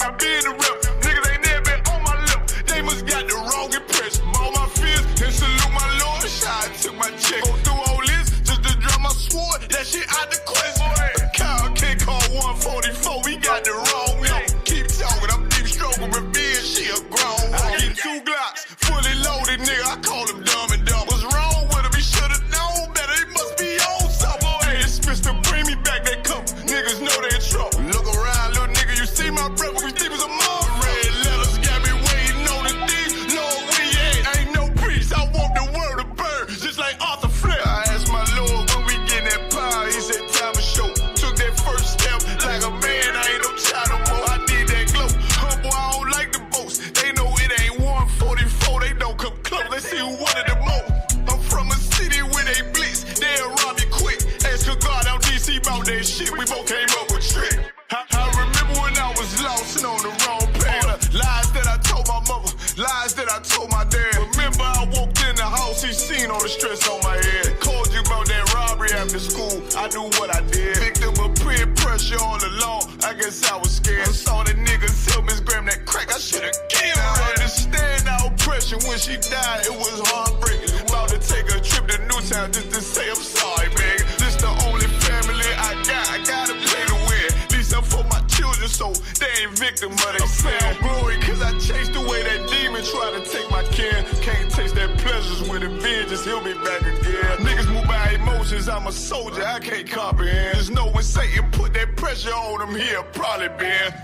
I been the rep. Niggas ain't never been on my lip. They must got the wrong impression. All my fears and salute my lord. Shot took my check. Go through all this just to drop my sword. That shit out the question. Kyle can't call 144. We got the wrong yo. Keep talking. I'm deep stroking revenge. She a grown. I get 2 Glocks fully loaded, nigga. I call him dumb and dumb. What's wrong with him? He should've known better. He must be on something. Hey, it's Mr. Bring me back that cup. Niggas know they in trouble. Look around, little nigga. You see my breath. We deep as a mud. Red letters got me waiting on the D. Lord, we ain't no priest. I want the world to burn, just like Arthur Flint. I asked my Lord when we get that power. He said time to show. Took that first step like a man. I ain't no child no more. I need that glow. Humble, I don't like the boast. They know it ain't 144. They don't come close. Let's see who wanted the most. I'm from a city where they blitz. They'll rob you quick. Ask a God out DC about that shit. We both came up with trick. I remember when I was lost and on the wrong path. Lies that I told my mother, lies that I told my dad. Remember I walked in the house, he seen all the stress on my head. Called you about that robbery after school, I knew what I did. Victim of peer pressure all along, I guess I was scared. I saw the niggas help Miss Graham that crack, I should've killed her. I understand our oppression, when she died it was heartbreaking. About to take a trip to Newtown just to say I'm sorry, man. This the only family I gotta play to win. For my children, so they ain't victim of they sin. Glory, cause I chased away that demon, try to take my kin. Can't taste that pleasures with a vengeance, he'll be back again. Niggas move by emotions, I'm a soldier, I can't comprehend. Just know when Satan put that pressure on him, he'll probably been.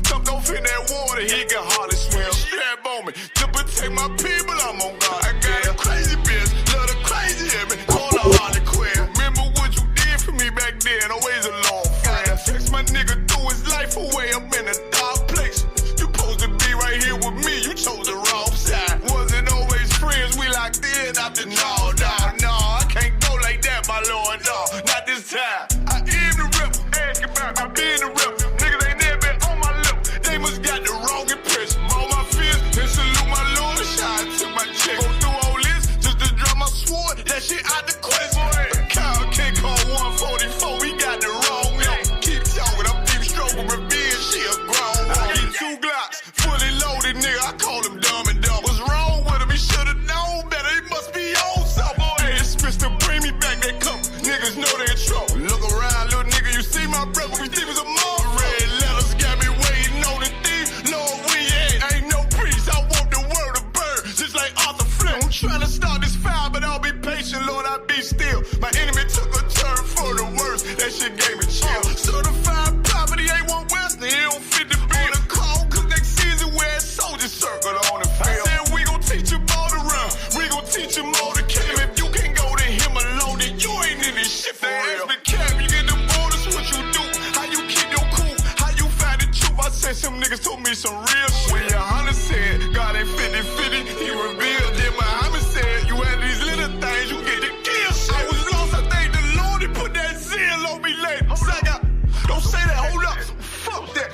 Jumped off in that water, he can hardly swim. Strap on me, to protect my people, I'm on guard. I got a crazy bitch, love the crazy in me, call her Harley Quinn. Remember what you did for me back then, always a long friend. Text my nigga threw his life away, I'm in a dark place. You supposed to be right here with me, you chose the wrong side. Wasn't always friends, we locked in after no, I can't go like that, my lord, no, not this time. I am the rep, ask about, I been the rep. Niggas ain't never been on my lip, they must got the wrong impression. All my fears, and salute my lord, shot took my check. Go through all this, just to drop my sword, that shit out the question. Kyle can't call 144, we got the wrong yo. Keep talking, I'm deep stroking revenge, she a grown. I get 2 Glocks, fully loaded, nigga, I call him dumb and dumb. What's wrong with him? He should've known better, he must be on something. Hey, it's Mr. Bring me back that cup, niggas know they in trouble. Look around, little nigga, you see my breath, we deep as a mud. Red letters got me waiting on the D. Lord, we ain't no priest, I want the world to burn, just like Arthur Flint. I'm trying to start this fire, but I'll be patient, Lord, I be still. My enemy took a turn for the worse, that shit gave me chill. Certified property ain't one Western, he don't fit the bill. On the call, cause next season we're at soldier circle on the field. I said we gon' teach him all to run, we gon' teach him all to kill him. If you can't go to him alone, then you ain't in this shit for real. Cap, you get them orders, what you do, how you keep your cool, how you find the truth. I said some niggas told me some real shit. When your hunter said, God ain't 50-50, he revealed. Then Muhammad said, you had these little things, you get the kill shit. I was lost, I thank the Lord, he put that zeal on me later. Don't say that, hold up, fuck that.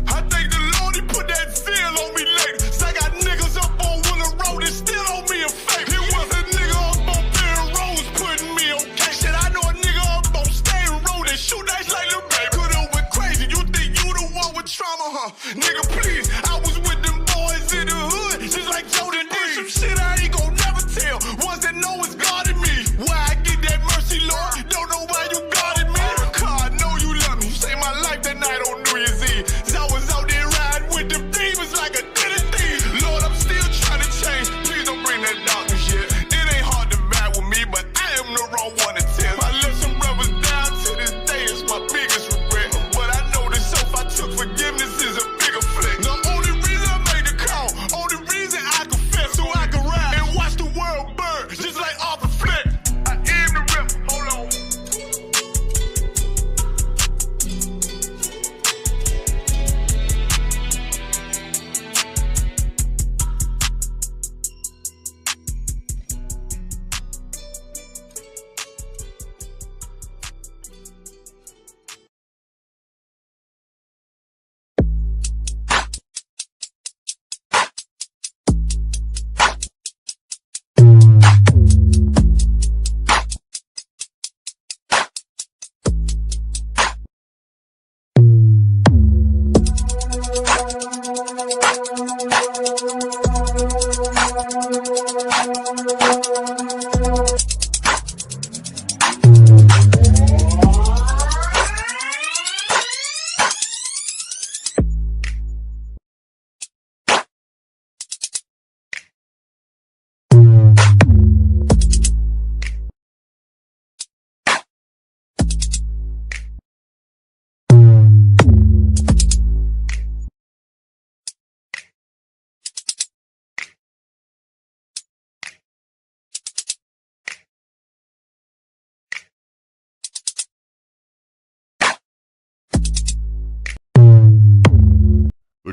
I thank the Lord, he put that zeal on me later. So I got niggas up on Willow Road, they still on me a fake. It was a nigga up on Barron Roads putting me on case. Shit, I know a nigga up on Stain Road and shoot nice like little baby. Could've went crazy, you think you the one with trauma, huh? Nigga, please, I was with them boys in the hood, just like Jordan did some shit I ain't gon' never tell. Ones that know it's God in me. Why I get that mercy, Lord? Don't know why you guarded me. God, I know you love me. You saved my life that night on New Year's Eve. So I was out there riding with them demons like a thief. Lord, I'm still trying to change. Please don't bring that darkness yet. It ain't hard to battle with me, but I am the wrong one to tell. I let some brothers down to this day. It's my biggest regret. But I know the soap I took, forgiveness is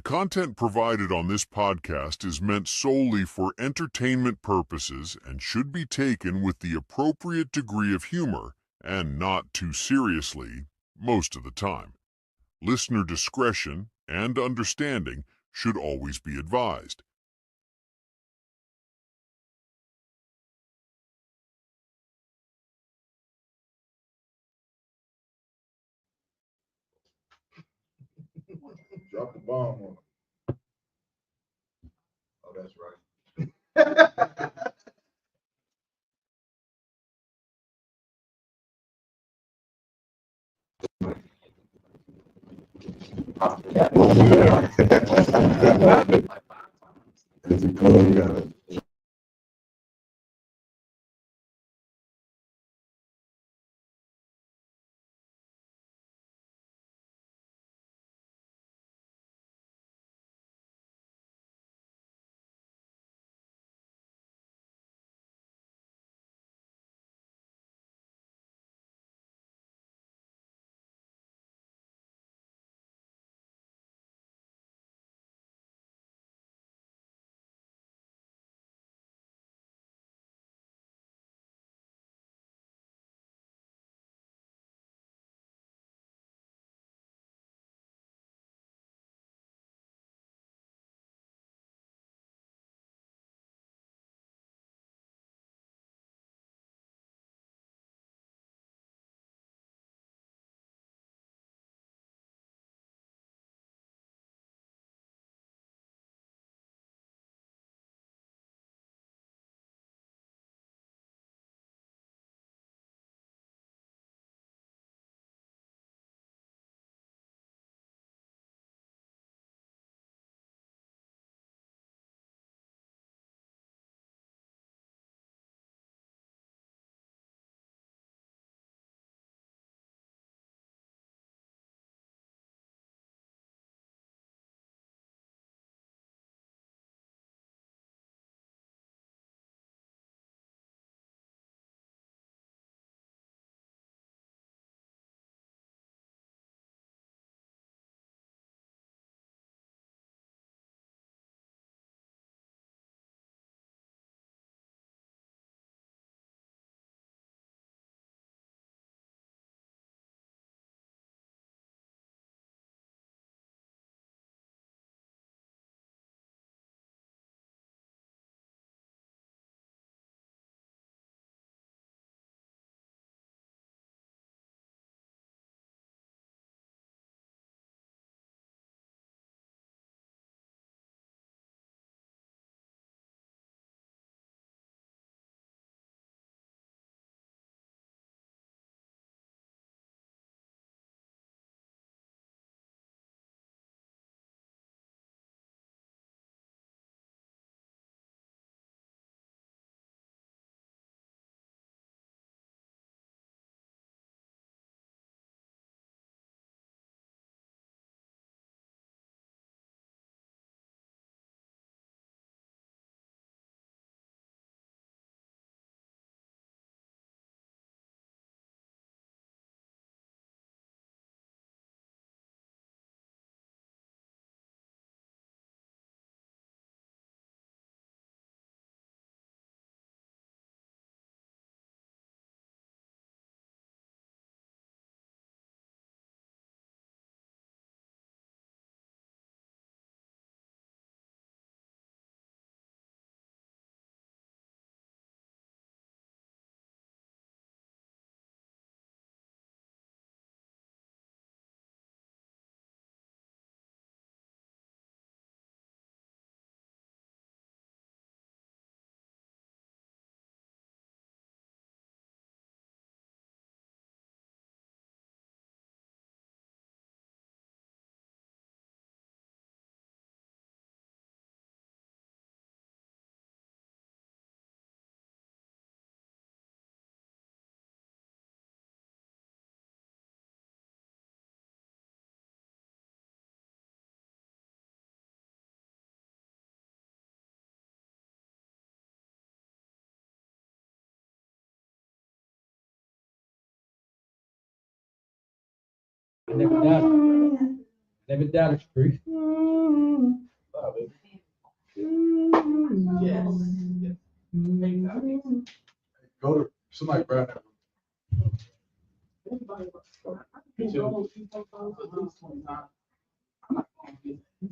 content provided on this podcast is meant solely for entertainment purposes and should be taken with the appropriate degree of humor and not too seriously most of the time. Listener discretion and understanding should always be advised. Drop the bomb on him. Oh, that's right. I never doubted truth. Go to somebody grab that.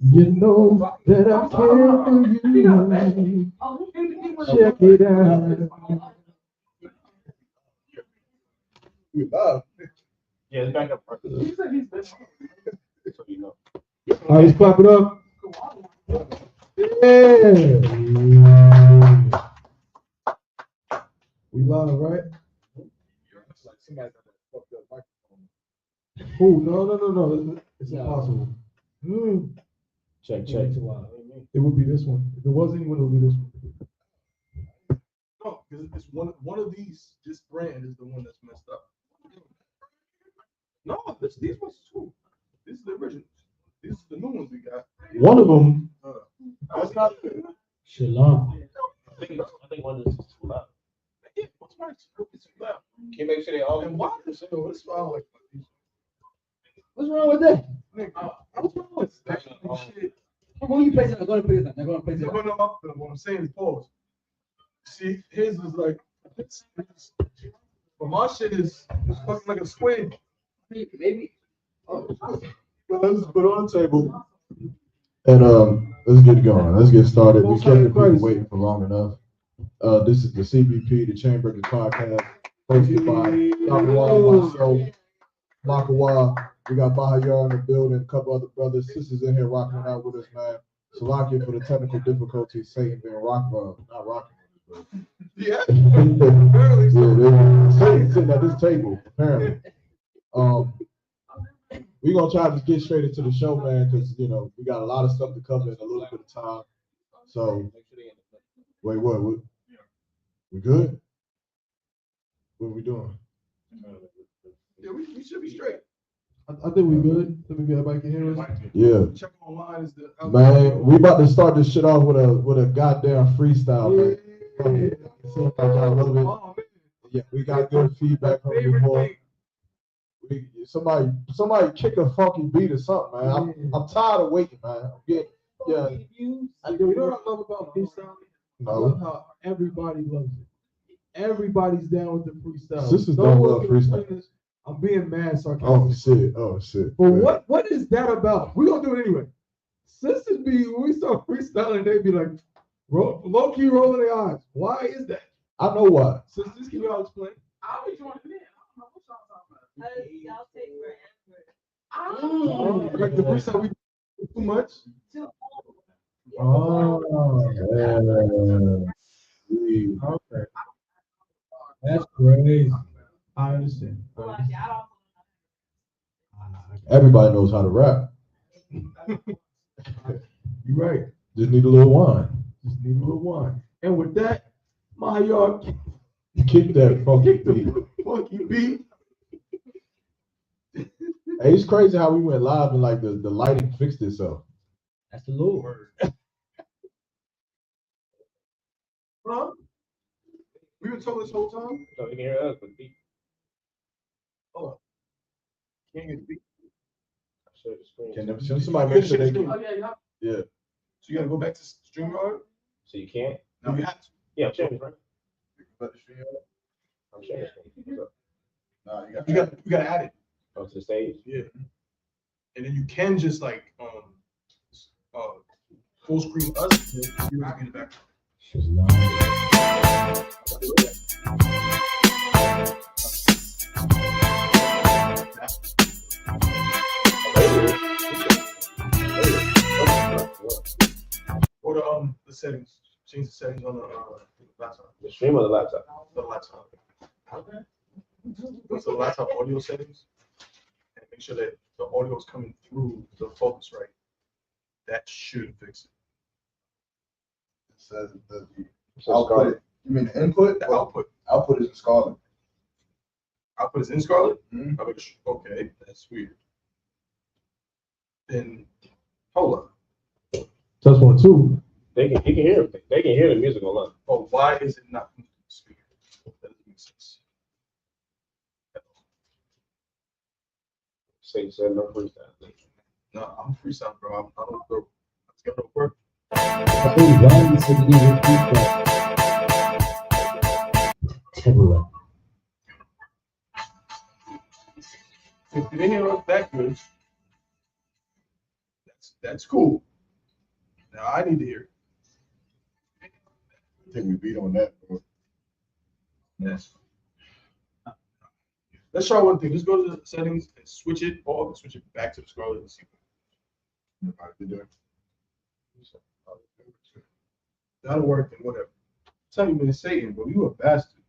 You know that I care for you. Check it out. We love. Yeah, it's back up. He said he's been. So you know. All right, let's clap it up. We live, right? Oh, no. It's impossible. Check. It would be this one. If it wasn't one, it would be this one. No, because it's one of these. This brand is the one that's messed up. No, these ones are cool. This is the original. These are the new ones we got. One of them. That's not. Shalom. I think one is too loud. Yeah, what's right? It's too loud. Can you make sure they all? And why is it? What's wrong with these? What's wrong with that? What's wrong with that? Shit. When you play something, I'm going to play No, what I'm saying is pause. See, his is like, but my shit is fucking like a squid. Maybe. Well, let's put it on the table. And let's get going. Let's get started. We kept the people waiting for long enough. This is the CBP, the Chamber Podcast, hosted by Thabawan, myself, Maqawah. We got Bahayar in the building, a couple other brothers, sisters in here rocking it out with us, man. Salakia for the technical difficulties. Satan been not rocking. Yeah. Satan's sitting at this table, apparently. We're gonna try to get straight into the show, man, because we got a lot of stuff to cover in a little bit of time. So, wait, what? We good? What are we doing? Yeah, we should be straight. I think we good. Let me get everybody can hear us. Yeah. Check online is the man. We about to start this shit off with a goddamn freestyle, man. Seems like y'all love it. Yeah, we got good feedback from you, boy. Somebody kick a funky beat or something, man. I'm tired of waiting, man. You know what I love about freestyle? I love how everybody loves it. Everybody's down with the freestyle. Sisters don't love freestyle. I'm being mad sarcastic. Oh shit. But what is that about? We're gonna do it anyway. Sisters when we start freestyling, they be like low key rolling their eyes. Why is that? I know why. Sisters, can y'all explain? I'll be joining in. I don't know what y'all talking about. Y'all take forever. Like the freestyle we do too much? Okay. That's crazy. I understand. Everybody knows how to rap. You're right. Just need a little wine. And with that, my yard kick that funky beat. Hey, it's crazy how we went live and like the lighting fixed itself. That's the Lord. Huh? We were talking this whole time? So you can hear us, but beat. Oh. Can't get the beat. Share the screen. Can somebody make sure they can? Oh, yeah. Yeah. So you gotta go back to StreamYard? So you can't? No, you have to. Yeah, I'm sharing this, right? Back to StreamYard? I'm sharing this screen. No, you gotta add it. Oh, to the stage? Yeah. And then you can just like full screen us and then you in the back. Or the settings. Change the settings on the laptop. The stream or the laptop? The laptop. Okay. Go to the laptop audio settings and make sure that the audio is coming through the focus right. That should fix it. It says the output. You mean the input? The output. Output is in Scarlet. Output is in Scarlet? Mm-hmm. Okay, that's weird. Then hold up. That's one too. They can hear it. They can hear the music online. Oh, why is it not from the speaker? That doesn't make sense. Say no freestyle. No, I'm freestyle, bro. I don't throw. Got no work. I think Ryan said he didn't repeat that. Thabawan. If you didn't hear us that good, that's cool. Now I need to hear. I think we beat on that, bro. Yes. Let's try one thing. Let's go to the settings and switch it off and switch it back to the Scarlet and see what Everybody did that. that'll work and whatever. Tell you, man, Satan, bro, you a bastard.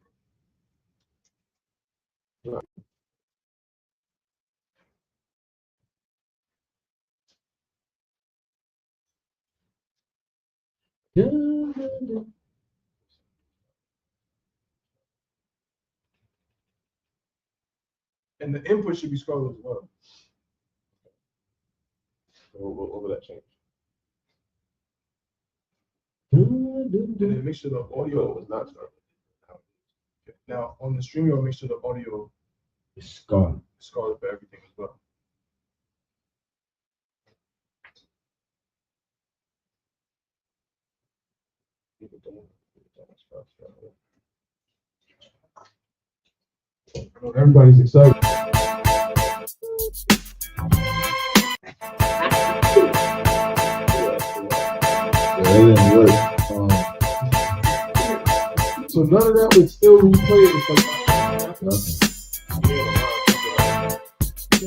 And the input should be Scarlet as well. What will that change? And then make sure the audio is not Scarlet. Okay. Now on the stream, you'll make sure the audio It's gone. is Scarlet for everything as well. I know everybody's excited. Yeah, it didn't work. So none of that would still replay it.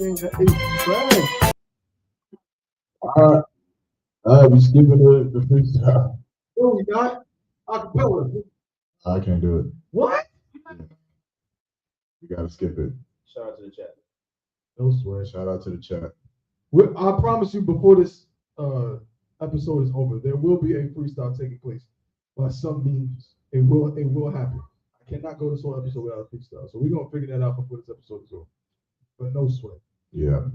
Man, that is trash. All right, we skipping the freestyle. Oh, we got acapella. I can't do it. What? We gotta skip it. Shout out to the chat. No swear. Shout out to the chat. I promise you, before this episode is over, there will be a freestyle taking place. By some means, it will happen. I cannot go this whole episode without a freestyle. So we're gonna figure that out before this episode is over. But no sweat. Yeah.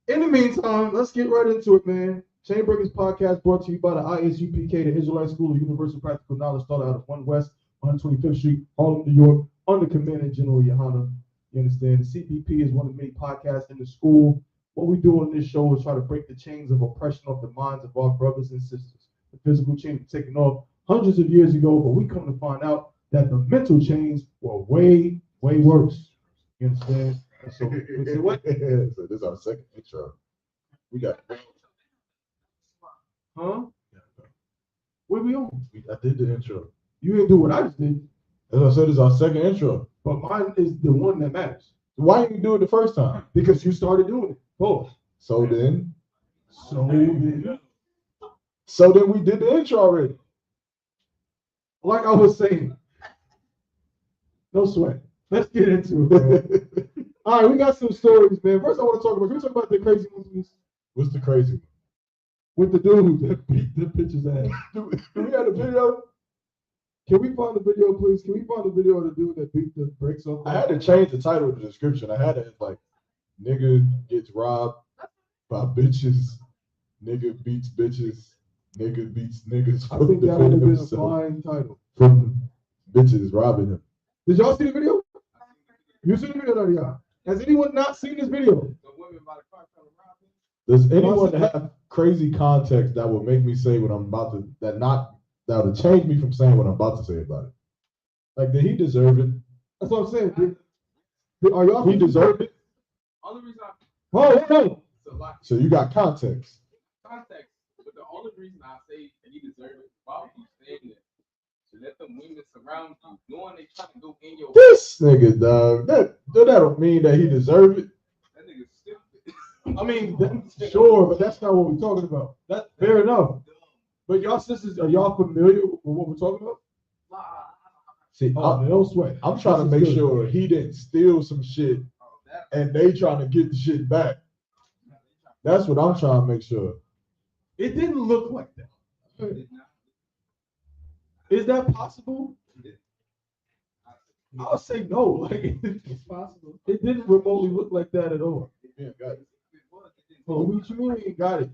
In the meantime, let's get right into it, man. Chainbreakers Podcast brought to you by the ISUPK, the Israelite School of Universal Practical Knowledge, started out of 1 West, 125th Street, Harlem, New York, under Commandant General Yohana. You understand? The CPP is one of the many podcasts in the school. What we do on this show is try to break the chains of oppression off the minds of our brothers and sisters. The physical chains were taken off hundreds of years ago, but we come to find out that the mental chains were way, way worse. You understand? And so, what? So this is our second intro. We got. Huh? What are we on? I did the intro. You didn't do what I just did. As I said, it's our second intro. But mine is the one that matters. Why didn't you do it the first time? Because you started doing it. Oh. So then we did the intro already. Like I was saying. No sweat. Let's get into it, bro. All right, we got some stories, man. First I want to talk about, can we talk about the crazy movies? What's the crazy one? With the dude that beat the bitch's ass. Do we have a video? Can we find the video, please? Can we find the video of the dude that beat the brakes off? I had to change the title of the description. I had it like, nigga gets robbed by bitches, nigga beats bitches, nigga beats niggas. I think that would have been a fine title. From bitches robbing him. Did y'all see the video? You see the video, or y'all? Has anyone not seen this video? Does anyone have crazy context that will make me say what I'm about to, that would change me from saying what I'm about to say about it? Like, did he deserve it? That's what I'm saying. Are y'all? He deserved it. Only reason So you got context. but the only reason I say that he deserved it, why would you saying that? To let them women surround you, knowing they trying to go in your This nigga, dog. That don't mean that he deserved it. That nigga stupid. I mean, sure, but that's not what we're talking about. That's fair enough. But y'all sisters, are y'all familiar with what we're talking about? See, no sweat. I'm trying to make sure he didn't steal some shit and they trying to get the shit back. That's what I'm trying to make sure. It didn't look like that. Is that possible? I'll say no. Like, it's possible. It didn't remotely look like that at all. Yeah, got it. Oh, what you mean you got it?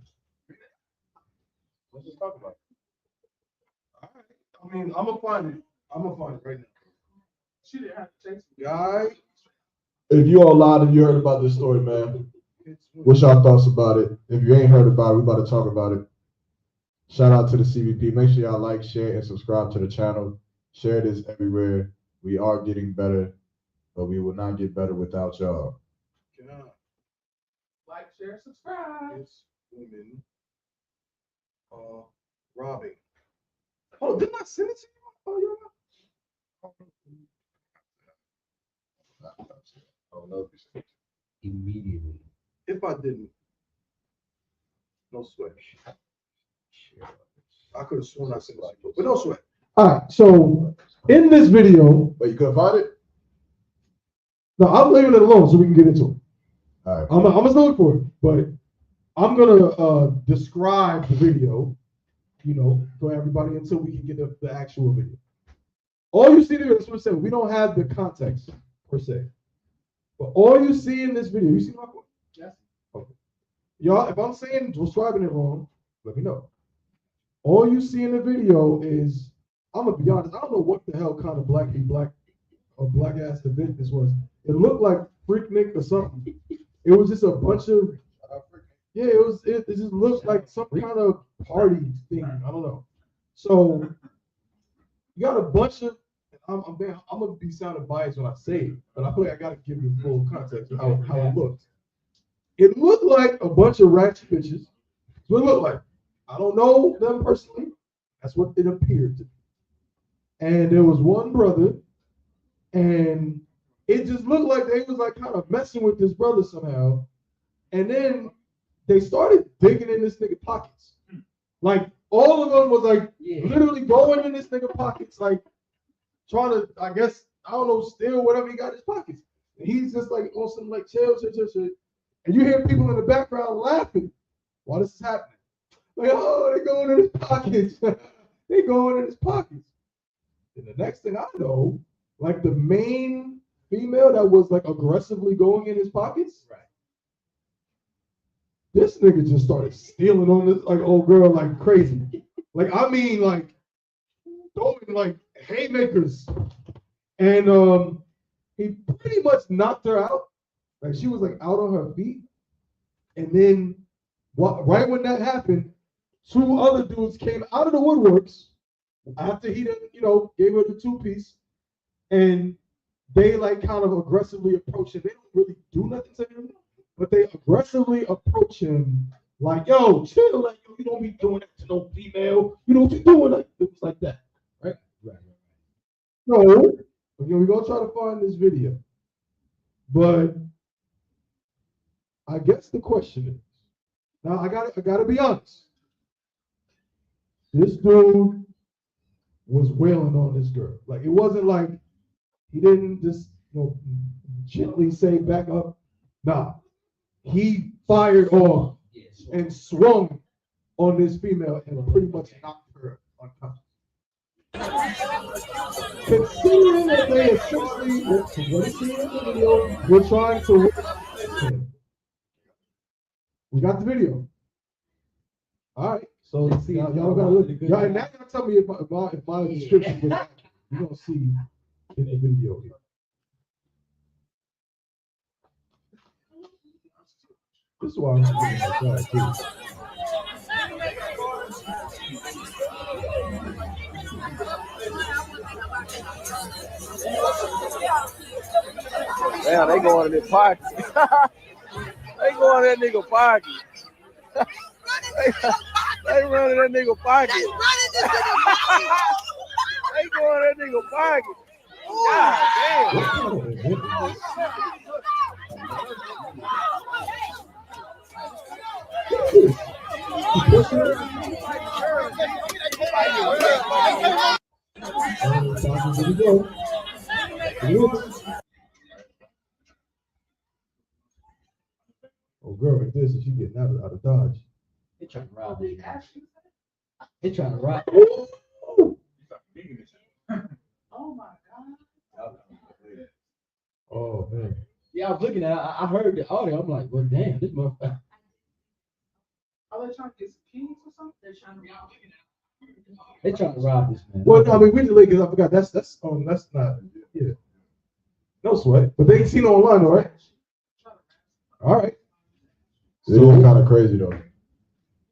Let's just talk about it. All right. I mean, I'm gonna find it right now. She didn't have to chase me. Guy. If you all lied and you heard about this story, man, what's your thoughts about it? If you ain't heard about it, we about to talk about it. Shout out to the CBP. Make sure y'all like, share, and subscribe to the channel. Share this everywhere. We are getting better, but we will not get better without y'all. Like, share, subscribe. It's women robbing. Oh, didn't I send it to you? Oh, I don't know if you said it. Immediately. if I didn't, no sweat. I could have sworn I sent it to you, but no sweat. All right, so in this video, But you couldn't find it? no, I'm leaving it alone so we can get into it. All right. I'm gonna still look for it, but I'm gonna describe the video, for everybody until we can get the actual video. All you see there is what I said. We don't have the context per se, but all you see in this video, you see my point? Yes. Okay. Y'all, if I'm describing it wrong, let me know. All you see in the video is, I'm gonna be honest, I don't know what the hell kind of black ass event this was. It looked like Freaknik or something. It was just a bunch of, yeah, it just looked like some kind of party thing. I don't know. So you got a bunch of, I'm gonna be sounding biased when I say it, but I feel like I gotta give you full context of how it looked. It looked like a bunch of ratchet bitches. That's what it looked like. I don't know them personally. That's what it appeared to be. And there was one brother, and it just looked like they was like kind of messing with this brother somehow. And then they started digging in this nigga pockets. Like all of them was like literally going in this nigga pockets, like trying to, I guess, I don't know, steal whatever he got in his pockets. And he's just like on some like chill. And you hear people in the background laughing while this is happening. Like, oh, they going in his pockets. They going in his pockets. And the next thing I know, like the main female that was like aggressively going in his pockets, right? This nigga just started stealing on this like old girl like crazy. Like I mean like throwing like haymakers. And he pretty much knocked her out. Like she was like out on her feet. And then right when that happened, two other dudes came out of the woodworks after he didn't, gave her the 2-piece, and they like kind of aggressively approach him. They don't really do nothing to him, but they aggressively approach him like, yo, chill, like you don't be doing that to no female. You know what you're doing? Like it was like that, right? Right. So we're gonna try to find this video, but I guess the question is, now I gotta be honest. This dude was wailing on this girl. Like it wasn't like he didn't just gently say back up. Nah, he fired off and swung on this female and pretty much knocked her unconscious. Considering that they essentially, what you see in the video, we're trying to. We got the video. All right. So y'all gotta look. Y'all, and now y'all tell me if my description was accurate. You're gonna see in the video here. This is why I'm doing my job too. Damn, they going in their pocket. They going in that nigga pocket. They running that nigga pocket. They going in that nigga pocket. God Oh, girl, like this, and she getting out of Dodge. They trying to rob me. They trying to rob. Oh my God. Oh man. Yeah, I was looking at it. I heard the audio. I'm like, well, damn, this motherfucker. Are they trying to get some keys or something? They're trying to rob. They trying to rob this man. Well, I mean, we delayed because I forgot. That's not. Yeah. No sweat. But they seen it online, all right? All right. This is kind of crazy though.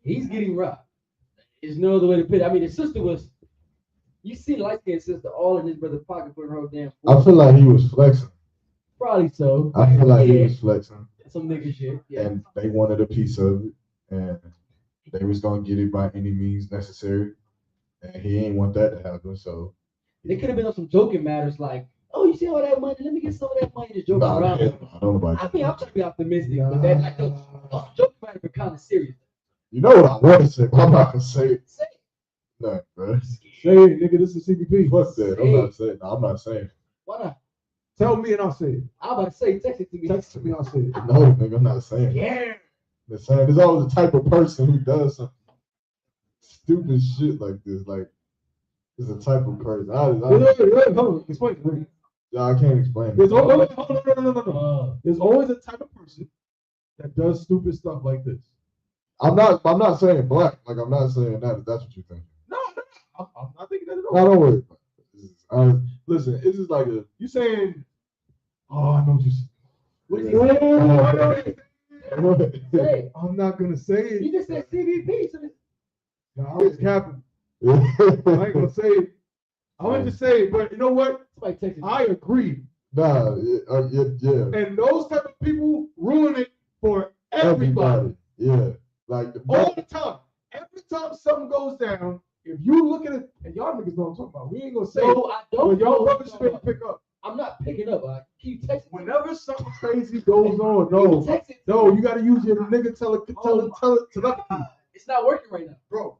He's getting robbed. There's no other way to put it. I mean, the sister was. You see, the light-skinned sister all in his brother's pocket putting her damn. I feel like he was flexing. Probably so. I feel like he was flexing. Some nigga shit. Yeah. And they wanted a piece of it, and they was gonna get it by any means necessary. And he ain't want that to happen, so. They could have been on some joking matters like, oh, you see all that money? Let me get some of that money to joke around. I don't know about I mean, I'm trying to be optimistic, but that like those joking matters are kind of serious. You know what I want to say, but I'm not gonna say it. Say it. No, bro. Say it, nigga. This is CBP. Fuck that. I'm not saying. No, I'm not saying. Why not? Tell me and I'll say it. I'm about to say, text it to me. Text it to me, I'll say it. No, nigga, I'm not saying. Yeah. I'm saying there's always the type of person who does some stupid shit like this. Like, it's a type of person. Wait, hold on. Explain it. Wait. I can't explain There's it. no. There's always a type of person that does stupid stuff like this. I'm not saying black. Like, I'm not saying that. If that's what you think. No, I'm not thinking that at all. No, don't worry about it. Listen, it's just like a. You saying? Oh, I know what you said. Say it. I'm not gonna say it. You just said CVP. So No, I was capping. I ain't gonna say it. I want to say it, but you know what? somebody texted I agree. Nah, yeah. And those type of people ruin it for everybody. Yeah. Like All the time. Every time something goes down, if you look at it, and y'all niggas know what I'm talking about. We ain't gonna say No, it. I don't. But y'all know brothers what should you're pick up. I'm not picking up. I keep texting. Whenever something crazy goes on, no, you gotta use your nigga telepathy. It's not working right now. Bro,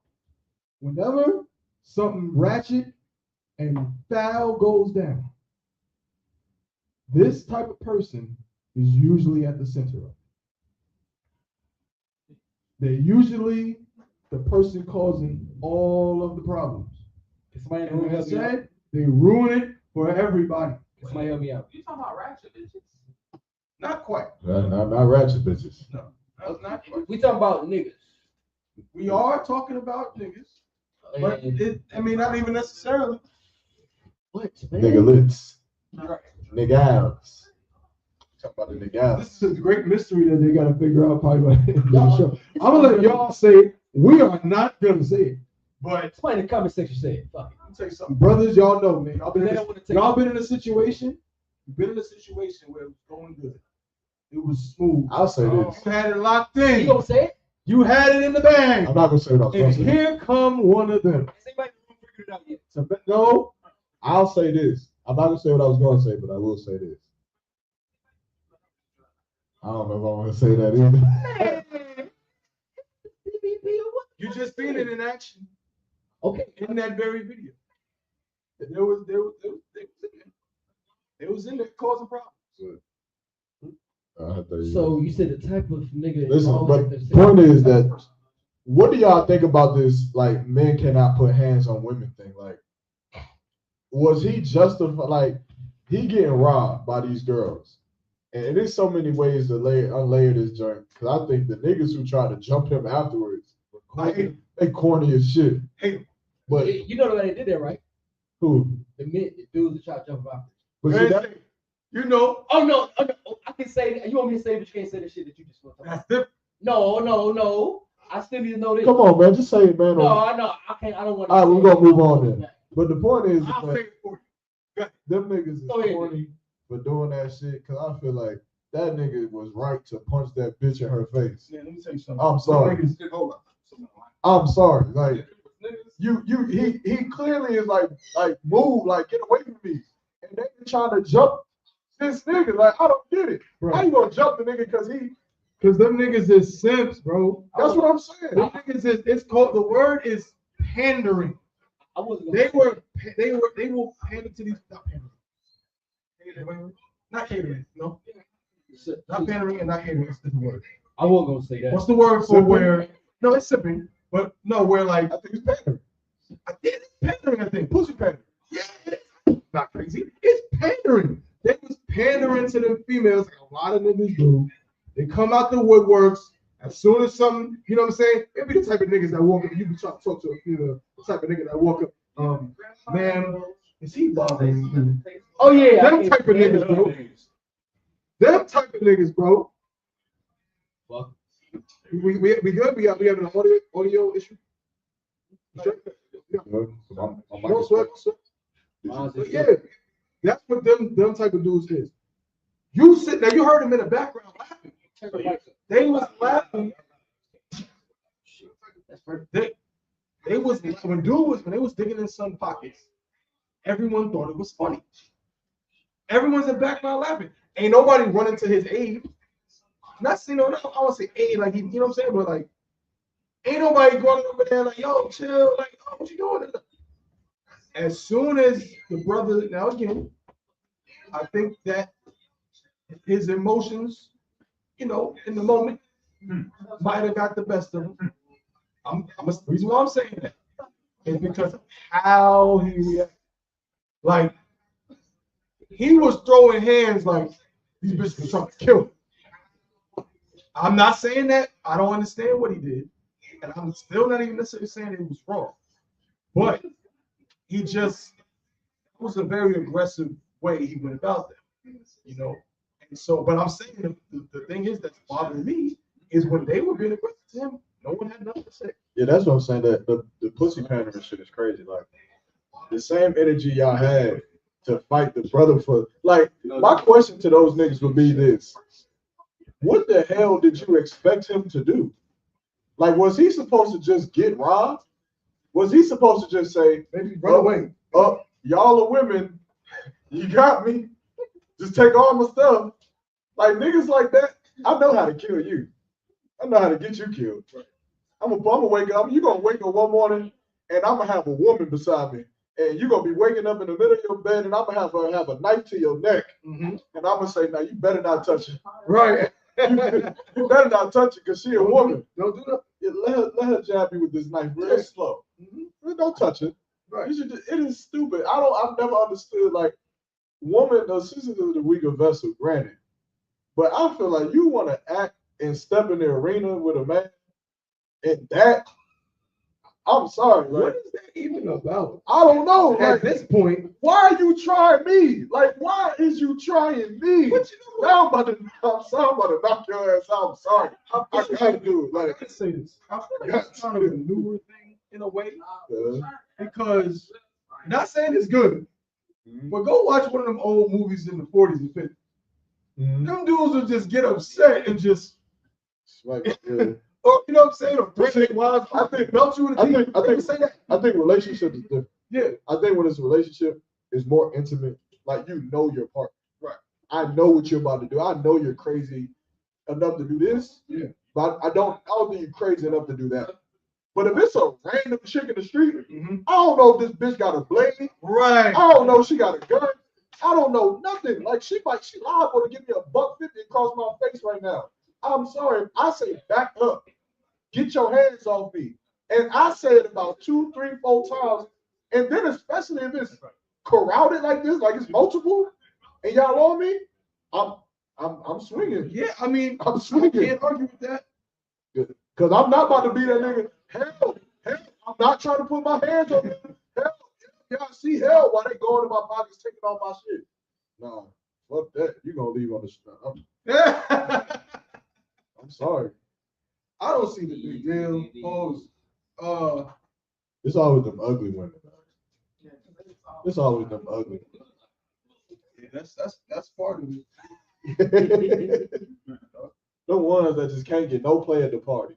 whenever something ratchet and foul goes down, this type of person is usually at the center of it. They're usually the person causing all of the problems. Somebody And like I help me out. said, they ruin it for everybody. Somebody help me out. You talking about ratchet bitches? Not quite. not ratchet bitches. No, that's not quite. We talking about niggas. We are talking about niggas, but And not even necessarily. what, man? Nigga lips. Right. Niggas. Talk about the niggas. This is a great mystery that they gotta figure out probably by the end of the show. I'm gonna let y'all say it. We are not gonna say it. But Somebody in the comment section say it. Fuck it. let me tell you something, brothers. Y'all know, man. Y'all been They in don't wanna this, take y'all it. been in a situation. You've been in a situation where it was going good. It was smooth. I'll say this. You had it locked You in. gonna say it? You had it in the bag. I'm not gonna say what I was And gonna say. here come one of them. Has anybody figured it out yet? So, no, I'll say this. I'm not gonna say what I was gonna say, but I will say this. I don't know if I want to say that either. you just seen it in action Okay. in that very video. There was in there. It was in there causing problems. So you said the type of nigga. Listen, all but like this- the point is that what do y'all think about this? Like, men cannot put hands on women thing. Like, was he justified? Like, he getting robbed by these girls, and there's so many ways to unlayer this joint. Because I think the niggas who try to jump him afterwards, they corny as shit. Hate him. But You know that they did that, right? who? The dudes that try to jump off. But see, that, You know, Oh no, I can say that. You want me to say, but you can't say the shit that you just want to talk that's about. different. No. I still need to know this. come on, man, just say it, man. No, I know. I can't. I don't want to. All right, we're gonna move on then. But the point is, I'll that say it for you. them niggas is Go ahead. corny for doing that shit. Cause I feel like that nigga was right to punch that bitch in her face. Yeah, let me tell you something. I'm sorry. Hold up. I'm sorry. Like he clearly is like move, like get away from me. And they been trying to jump this nigga. Like, I don't get it. Bro. How you gonna jump the nigga cause them niggas is simps, bro. that's what I'm saying. Them niggas is, it's called, the word is pandering. I wasn't. They will pander to these, not pandering. Not catering, no. Not pandering and not catering, it's the word. I wasn't gonna say that. What's the word for Sipping? where, no, it's sipping, but no, where like, I think it's pandering. it's pandering, I think, pussy pandering. Yeah, it's not crazy, it's pandering. They was pandering to them females, like a lot of niggas do. They come out the woodworks as soon as something, you know what I'm saying? It be the type of niggas that walk up, you be trying to talk to a female, the type of nigga that walk up, ma'am, is he bothering you? Oh yeah. Them type of niggas, bro. Them type of niggas, bro. Well, We good? We having an audio issue? No sweat. But yeah, that's what them type of dudes is. You sit now. You heard them in the background laughing. They was laughing. They was when they was digging in some pockets. Everyone thought it was funny. Everyone's in the background laughing. Ain't nobody running to his aid. Not saying no, I want to say aid like he, you know what I'm saying, but like ain't nobody going over there like yo chill like oh, what you doing? As soon as the brother now again, I think that his emotions, you know, in the moment might have got the best of him. The reason why I'm saying that is because of how he reacted. Like, he was throwing hands like these bitches were trying to kill him. I'm not saying that. I don't understand what he did. And I'm still not even necessarily saying it was wrong. But he just, it was a very aggressive way he went about that. You know? And so, but I'm saying the thing is that's bothering me is when they were being aggressive to him, no one had nothing to say. Yeah, that's what I'm saying. That the pussy pandering shit is crazy. Like the same energy y'all had to fight the brother for. Like my question to those niggas would be this: what the hell did you expect him to do? Like, was he supposed to just get robbed? Was he supposed to just say, maybe run away? Oh, y'all are women. You got me. Just take all my stuff. Like niggas like that, I know how to kill you. I know how to get you killed. I'm gonna wake up. You're gonna wake up one morning and I'm gonna have a woman beside me. And you're gonna be waking up in the middle of your bed and I'm gonna have her have a knife to your neck. And I'm gonna say, now you better not touch it. Right. You better not touch it because she a woman. Don't do that. Yeah, let her jab you with this knife real slow. Don't touch it. Right. It is stupid. I've never understood like woman, the sisters of the weaker vessel, granted. But I feel like you want to act and step in the arena with a man and that, I'm sorry. Like, what is that even about? I don't know. At this point, why are you trying me? Like, why is you trying me? What you know? Now I'm about to knock your ass out. I'm sorry. I gotta do it. Like, let's say this. I feel like it's kind of a newer thing in a way. Because not saying it's good, but go watch one of them old movies in the 40s and 50s. Them dudes will just get upset and just or you know what I'm saying? Or threatening wives. I think melt you in the I think relationship is different. Yeah. I think when it's a relationship, it's more intimate. Like you know your partner. Right. I know what you're about to do. I know you're crazy enough to do this. Yeah. But I don't think you're crazy enough to do that. But if it's a random chick in the street, I don't know if this bitch got a blade. Right. I don't know if she got a gun. I don't know nothing. Like she liable to give me $150 across my face right now. I'm sorry. I say back up. Get your hands off me. And I say it about 2, 3, 4 times. And then especially if it's crowded like this, like it's multiple, and y'all on me, I'm swinging. Yeah, I mean, I'm swinging. I can't argue with that. Because I'm not about to be that nigga. Hell, I'm not trying to put my hands on them. Hell, y'all see hell while they go into my pockets taking all my shit. Nah, fuck that. You gonna leave on the street. I'm sorry. I don't see the big deal. It's always them ugly women. It's always them ugly. Yeah, that's part of it. The ones that just can't get no play at the party.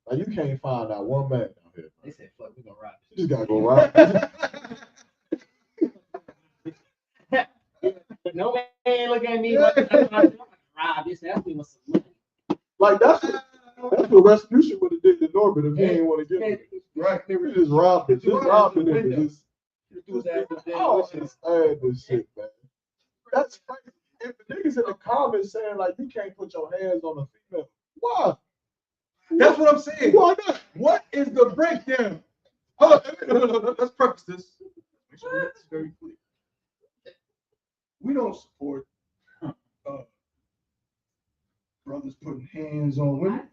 Like you can't find out one man out here. They said, "Fuck, we gonna rob." You just gotta go rob. No man look at me. Like, I'm gonna rob this. That's me with some money. Like that's what Restitution would have did to Norbert if he didn't want to get it. Right? They were just robbed it. Just robbed it. I don't understand this shit, man. That's crazy. If the niggas in the comments saying like you can't put your hands on a female, why? That's what I'm saying. Why not? What is the breakdown? Hold on. Let's preface this. Make sure it's very clear. We don't support brothers putting hands on women.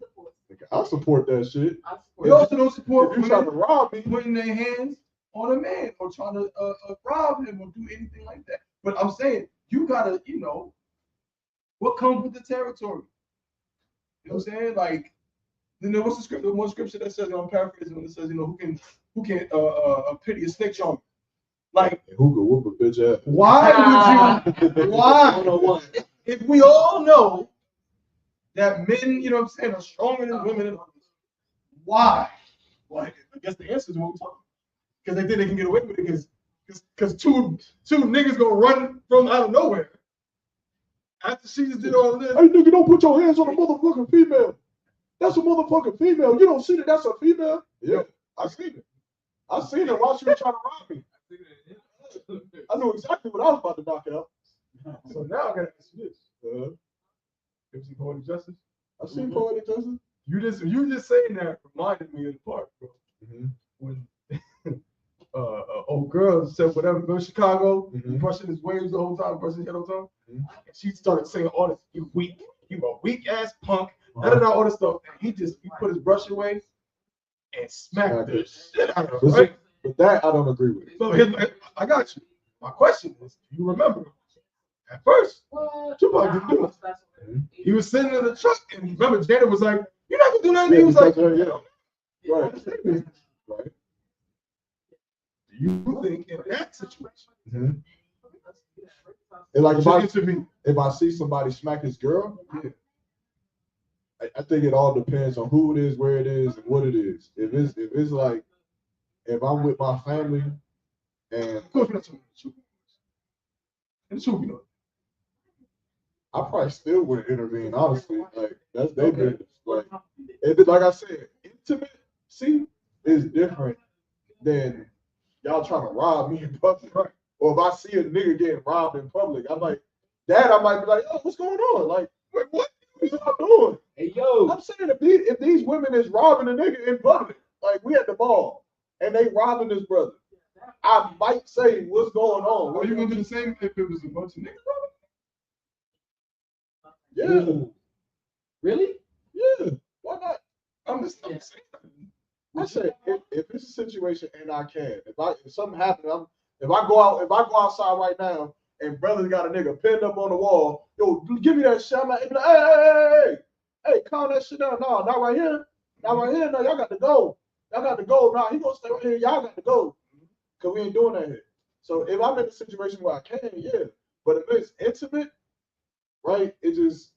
I support that shit. We also don't support if you trying to rob me, putting their hands on a man or trying to rob him or do anything like that. But I'm saying you gotta, you know, what comes with the territory. You know what I'm saying? Like, Then there was the scripture, one scripture that says, I'm paraphrasing, when it says, who can pity a snitch on me? Like, Who could whoop a bitch ass? why would you? Why? 101. If we all know that men, are stronger than women, why? Like, I guess the answer is what we're talking about. Because they think they can get away with it because two niggas gonna run from out of nowhere. After she just did all of this. Hey, nigga, don't put your hands on a motherfucking female. That's a motherfucking female. You don't see that that's a female? Yeah, I seen it. I seen it while she was trying to rob me. I knew exactly what I was about to knock out. So now I gotta ask you this. You ever seen Poetic Justice? I seen Poetic Justice. You just saying that reminded me of the part, bro. When old girl said whatever, go to Chicago, brushing his waves the whole time, brushing his head all the time. And she started saying all this, you weak, you a weak ass punk, all this stuff. And he put his brush away and smacked the shit out of her, right? But that I don't agree with. So I got you. My question is, do you remember? At first, Tupac didn't do it. He was sitting in the truck, and remember, Janet was like, "You're not gonna do nothing." He was like, Right. Right. Do you think in that situation? And like if I see somebody smack his girl, I think it all depends on who it is, where it is, and what it is. If it's like if I'm with my family and I probably still wouldn't intervene, honestly. Like that's their business. Like I said, intimacy is different than y'all trying to rob me in public. Right. Or if I see a nigga getting robbed in public, I'm like, Dad, I might be like, oh, what's going on? Like, wait, what are y'all doing? Hey, yo. I'm saying if these women is robbing a nigga in public, like we at the mall, and they robbing this brother, I might say, what's going on? Are you gonna do the same if it was a bunch of niggas robbing? Yeah. Ooh. Really? Yeah. Why not? I'm saying. I said if it's a situation and I can, if something happens, if I go outside right now and brother's got a nigga pinned up on the wall, yo, give me that shit. I'm like, hey, calm that shit down. No, not right here. Not right here. No, y'all got to go. Y'all got to go. No, he gonna stay right here. Y'all got to go. Cause we ain't doing that here. So if I'm in a situation where I can, yeah. But if it's intimate, right, it just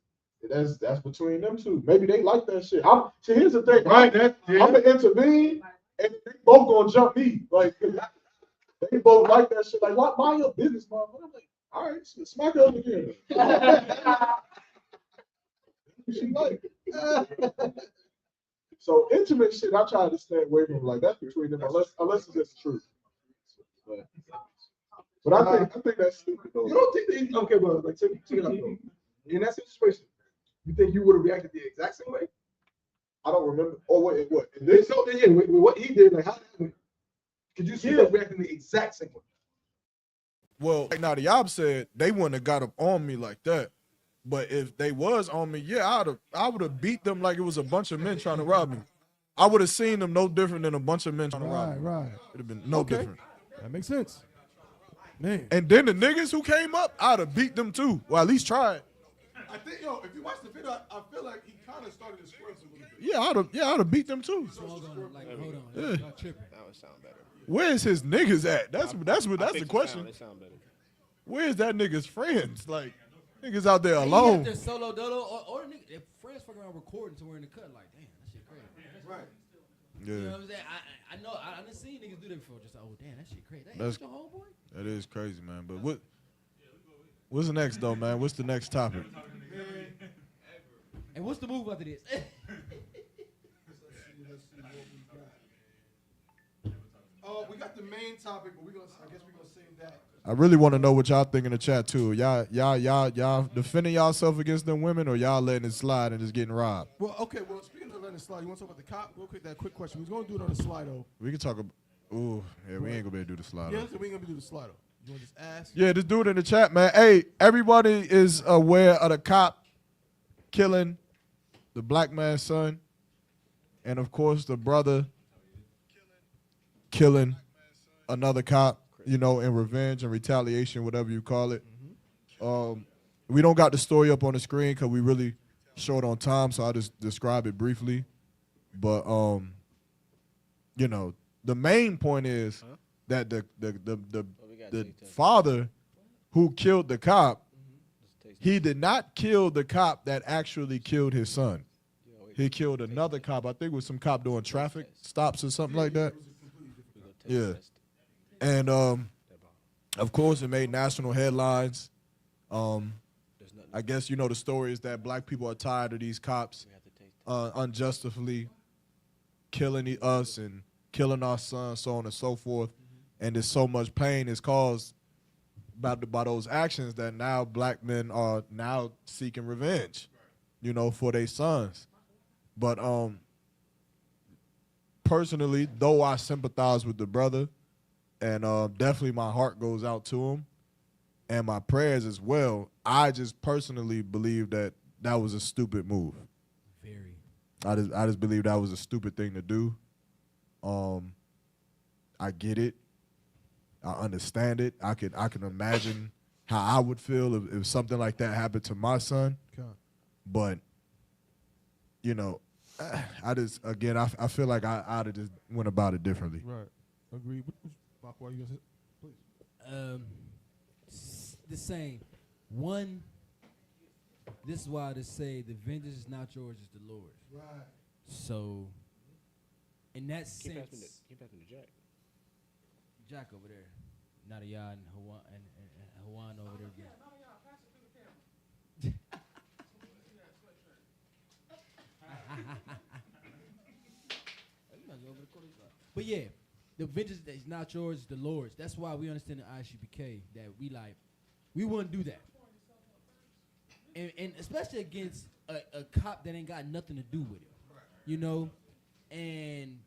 that's between them two. Maybe they like that shit. See, here's the thing, right? I'm gonna intervene, and they both gonna jump me. Like they both like that shit. Like, what? Mind your business, motherfucker. I'm like, all right, smack her up again. She like. So intimate shit, I try to stay away from. Like that's between them, unless it's just the truth. But I think that's stupid though. You don't think okay, but like check it out though. In that situation, you think you would have reacted the exact same way? I don't remember. Oh wait, what? In this? So yeah, with what he did, like how could you see him reacting the exact same way? Well, like Nadiab said, they wouldn't have got up on me like that. But if they was on me, yeah, I would have beat them like it was a bunch of men trying to rob me. I would have seen them no different than a bunch of men trying to rob me. Right. It'd have been no different. That makes sense. Man. And then the niggas who came up, I'd have beat them too. Well, at least tried. I think, if you watch the video, I feel like he kind of started his squirts a little bit. Yeah, I'd have beat them too. Hold on. Yeah. Not tripping. That would sound better. Where's his niggas at? That's the question. They sound better. Where's that nigga's friends? Like niggas out there He alone. got their solo dolo or nigga, their friends fucking around recording somewhere in the cut. Like, damn, that shit crazy. Right. Yeah. You know what I'm saying? I know I done seen niggas do that before. Just oh damn, that shit crazy. That's That's your homeboy. That is crazy, man. But what's the next though, man? What's the next topic? And what's the move after this? We got the main topic, but I guess we're gonna save that. I really want to know what y'all think in the chat too. Y'all defending yourself against them women, or y'all letting it slide and just getting robbed? Well, okay. Well, speaking of letting it slide, you want to talk about the cop? Real quick, that quick question. We're gonna do it on the slide, though. We can talk about. Ooh, yeah, we ain't gonna be able to do the slide. Yeah, so we ain't gonna do the slide. You want to just ask? Yeah, just do it in the chat, man. Hey, everybody is aware of the cop killing the black man's son, and of course the brother killing another cop. You know, in revenge and retaliation, whatever you call it. We don't got the story up on the screen because we really short on time, so I'll just describe it briefly. But you know, the main point is that the father who killed the cop, he did not kill the cop that actually killed his son. He killed another cop. I think it was some cop doing traffic stops or something like that. Yeah. And of course, it made national headlines. I guess you know the story is that black people are tired of these cops unjustly killing us and killing our sons, so on and so forth. And there's so much pain is caused by those actions that now black men are now seeking revenge, you know, for their sons. But personally, though I sympathize with the brother, and definitely my heart goes out to him, and my prayers as well, I just personally believe that that was a stupid move. Very. I just believe that was a stupid thing to do. I get it. I understand it. I can imagine how I would feel if something like that happened to my son. Okay. But you know, I feel like I'd have just went about it differently. Right. Agreed. What you gonna say? Please. The same. One, this is why they say the vengeance is not yours, it's the Lord's. Right. So, in that sense, Keep passing the Jack. Jack over there, Nadia and Hawan over there. But yeah, the vengeance is not yours, it's the Lord's. That's why we understand the ISUPK that we wouldn't do that. And especially against a cop that ain't got nothing to do with it. You know? And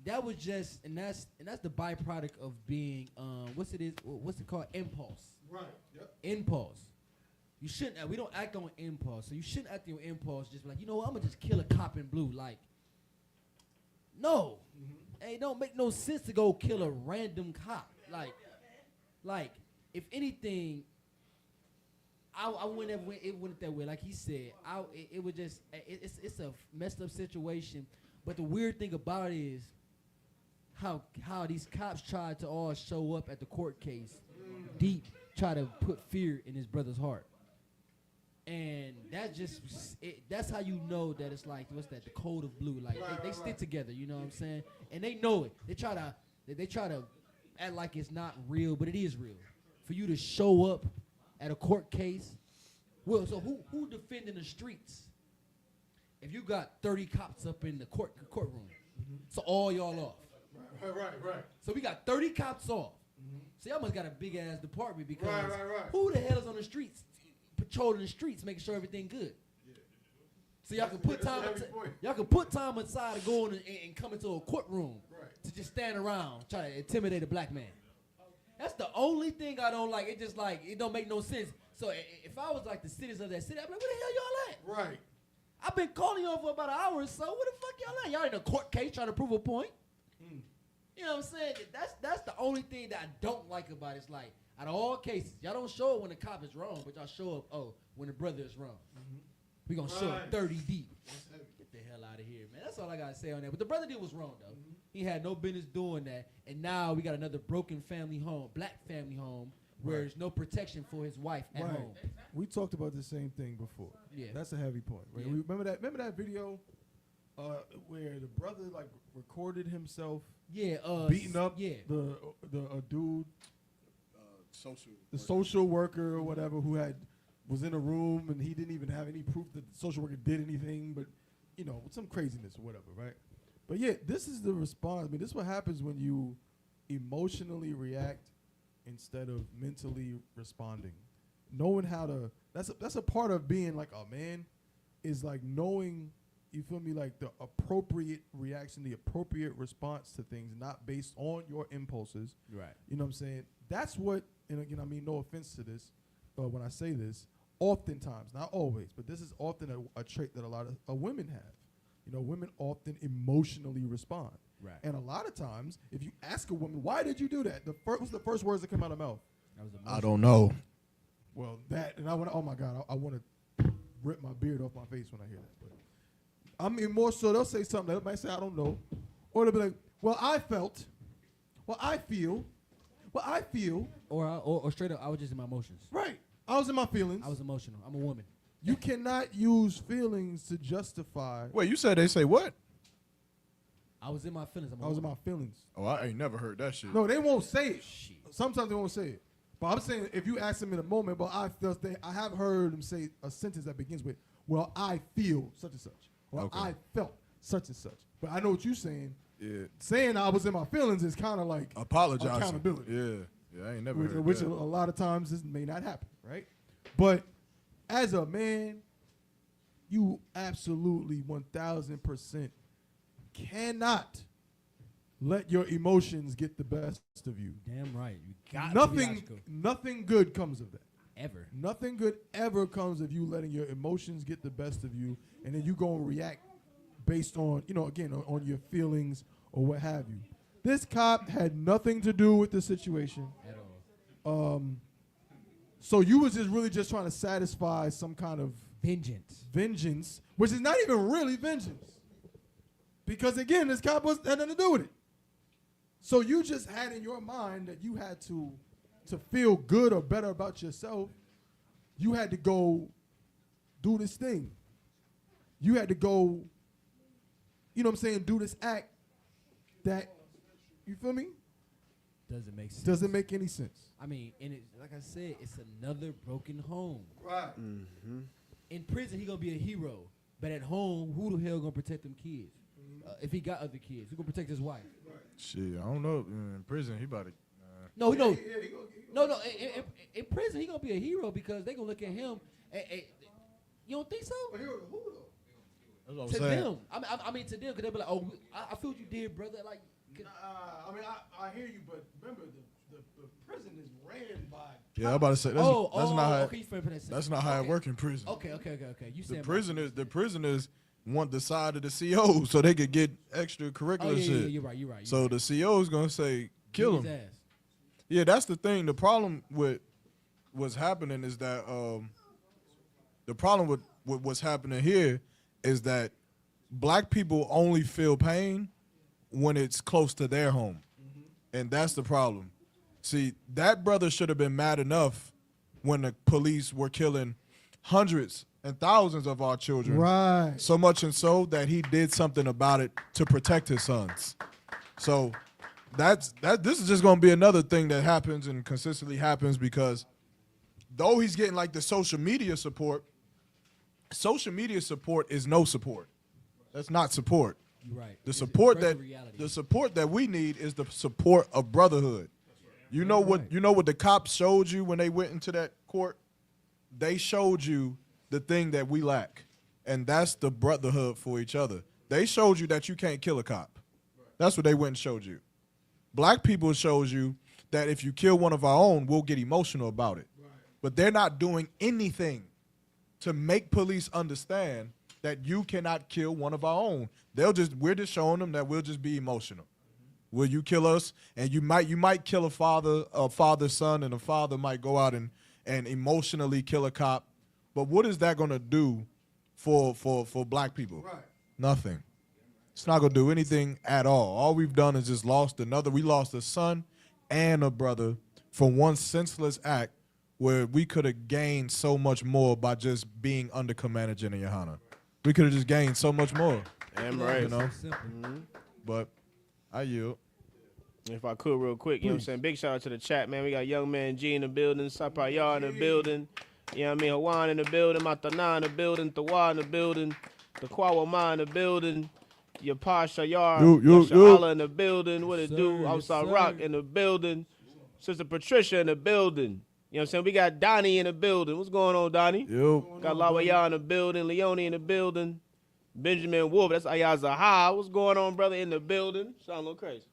that was just that's the byproduct of being what's it called? Impulse. Right. Yep. Impulse. You shouldn't we don't act on impulse. So you shouldn't act on impulse just be like, you know what, I'm gonna just kill a cop in blue. Like, no. Hey, it don't make no sense to go kill a random cop. Like if anything, I wouldn't have it went that way. Like he said, it would just it's a messed up situation. But the weird thing about it is how these cops tried to all show up at the court case, deep, try to put fear in his brother's heart. And that just that's how you know that it's like, what's that, the code of blue. Like they stick together, you know what I'm saying? And they know it. They try to act like it's not real, but it is real. For you to show up at a court case, well, so who defending the streets? If you got 30 cops up in the courtroom, so all y'all off. Right. So we got 30 cops off. So y'all must got a big ass department because Right. who the hell is on the streets, patrolling the streets, making sure everything good? So y'all can put time aside to go in and come into a courtroom to just stand around try to intimidate a black man. That's the only thing I don't like. It just like it don't make no sense. So if I was like the citizens of that city, I'd be like, where the hell y'all at? Right. I've been calling y'all for about an hour or so. Where the fuck y'all at? Y'all in a court case trying to prove a point. You know what I'm saying? That's the only thing that I don't like about it. It's like, out of all cases, y'all don't show up when the cop is wrong, but y'all show up, when the brother is wrong. We gonna show up 30 deep. Get the hell out of here, man. That's all I gotta say on that. But the brother did was wrong, though. He had no business doing that. And now we got another broken family home, black family home, where there's no protection for his wife at home. We talked about the same thing before. Yeah. That's a heavy point, right? Yeah. Remember that video where the brother like recorded himself beating up the dude, the social worker or whatever who was in a room and he didn't even have any proof that the social worker did anything, but you know, some craziness or whatever, right? But yeah, this is the response. I mean, this is what happens when you emotionally react instead of mentally responding. Knowing how to that's a part of being like a man, is like knowing, you feel me, like the appropriate reaction, the appropriate response to things, not based on your impulses. Right. You know what I'm saying? That's what, and again, I mean, no offense to this, when I say this, oftentimes, not always, but this is often a trait that a lot of women have. You know, women often emotionally respond. Right. And a lot of times, if you ask a woman, why did you do that? What's the first words that come out of her mouth? I don't know. Well, that, and I want to, oh my God, I want to rip my beard off my face when I hear that. But I mean, more so they'll say something. They might say, I don't know. Or they'll be like, well, I felt. Well, I feel. Well, I feel. Or straight up, I was just in my emotions. Right. I was in my feelings. I was emotional. I'm a woman. You cannot use feelings to justify. Wait, you said they say what? I was in my feelings. I was in my feelings. Oh, I ain't never heard that shit. No, they won't say it. Sometimes they won't say it. But I'm saying if you ask them in a moment, but I have heard them say a sentence that begins with, well, I feel such and such. Or Okay. I felt such and such. But I know what you're saying. Yeah. Saying I was in my feelings is kind of like Apologizing. accountability. Yeah, I ain't never heard Which that. a lot of times this may not happen, right? But as a man, you absolutely 1000% cannot let your emotions get the best of you. Damn right. You got to be logical. Nothing good comes of that. Ever. Nothing good ever comes of you letting your emotions get the best of you, and then you go and react based on, again, on your feelings or what have you. This cop had nothing to do with the situation. At all. So you was just really just trying to satisfy some kind of vengeance, which is not even really vengeance. Because again, this cop had nothing to do with it. So you just had in your mind that you had to feel good or better about yourself, you had to go do this thing. You had to go, do this act that, you feel me? Doesn't make sense. Doesn't make any sense. I mean, and like I said, it's another broken home. Right. Mm-hmm. In prison, he gonna be a hero, but at home, who the hell gonna protect them kids? If he got other kids, who gonna protect his wife? Right. Shit, I don't know. In prison, he about to. No. In prison, he gonna be a hero because they gonna look at him. You don't think so? A hero to who though? That's what I'm To saying. them, I mean to them, because they be like, "Oh, I feel what you did, brother." Like, I hear you, but remember the prison is ran by. Yeah, I'm about to say that's that's not how it work in prison. Okay. You said The prisoners want the side of the CO so they could get extracurricular shit. Yeah, you're right. So the CO is gonna say kill Beat him. his ass. Yeah, that's the thing. The problem with what's happening is that the problem with what's happening here is that black people only feel pain when it's close to their home. And that's the problem. See, that brother should have been mad enough when the police were killing hundreds and thousands of our children. Right. So much and so that he did something about it to protect his sons. So this is just going to be another thing that happens and consistently happens because though he's getting like the social media support is no support. That's not support. You're right. The support that we need is the support of brotherhood. You know what the cops showed you when they went into that court? They showed you the thing that we lack, and that's the brotherhood for each other. They showed you that you can't kill a cop. That's what they went and showed you. Black people shows you that if you kill one of our own, we'll get emotional about it. But they're not doing anything to make police understand that you cannot kill one of our own. We're just showing them that we'll just be emotional. Will you kill us? And you might kill a father's son, and a father might go out and emotionally kill a cop. But what is that gonna do for black people? Right. Nothing. It's not gonna do anything at all. All we've done is just we lost a son and a brother from one senseless act where we could have gained so much more by just being under Commander Jenna Yohana. We could have just gained so much more. Damn right. You know? But I yield. If I could real quick, you know what I'm saying? Big shout out to the chat, man. We got Young Man G in the building, Sapaya in the building, you know what I mean? Hawan in the building, Matana in the building, Thawa in the building, the Kwawama in the building, Yapasha Yar, Allah in the building, what it do? Outside Rock in the building, Sister Patricia in the building. You know what I'm saying? We got Donnie in the building. What's going on, Donnie? Yo. Got Lawaya in the building, Leone in the building, Benjamin Wolf, that's Ayaza Ha. What's going on, brother, in the building? Sound a little crazy.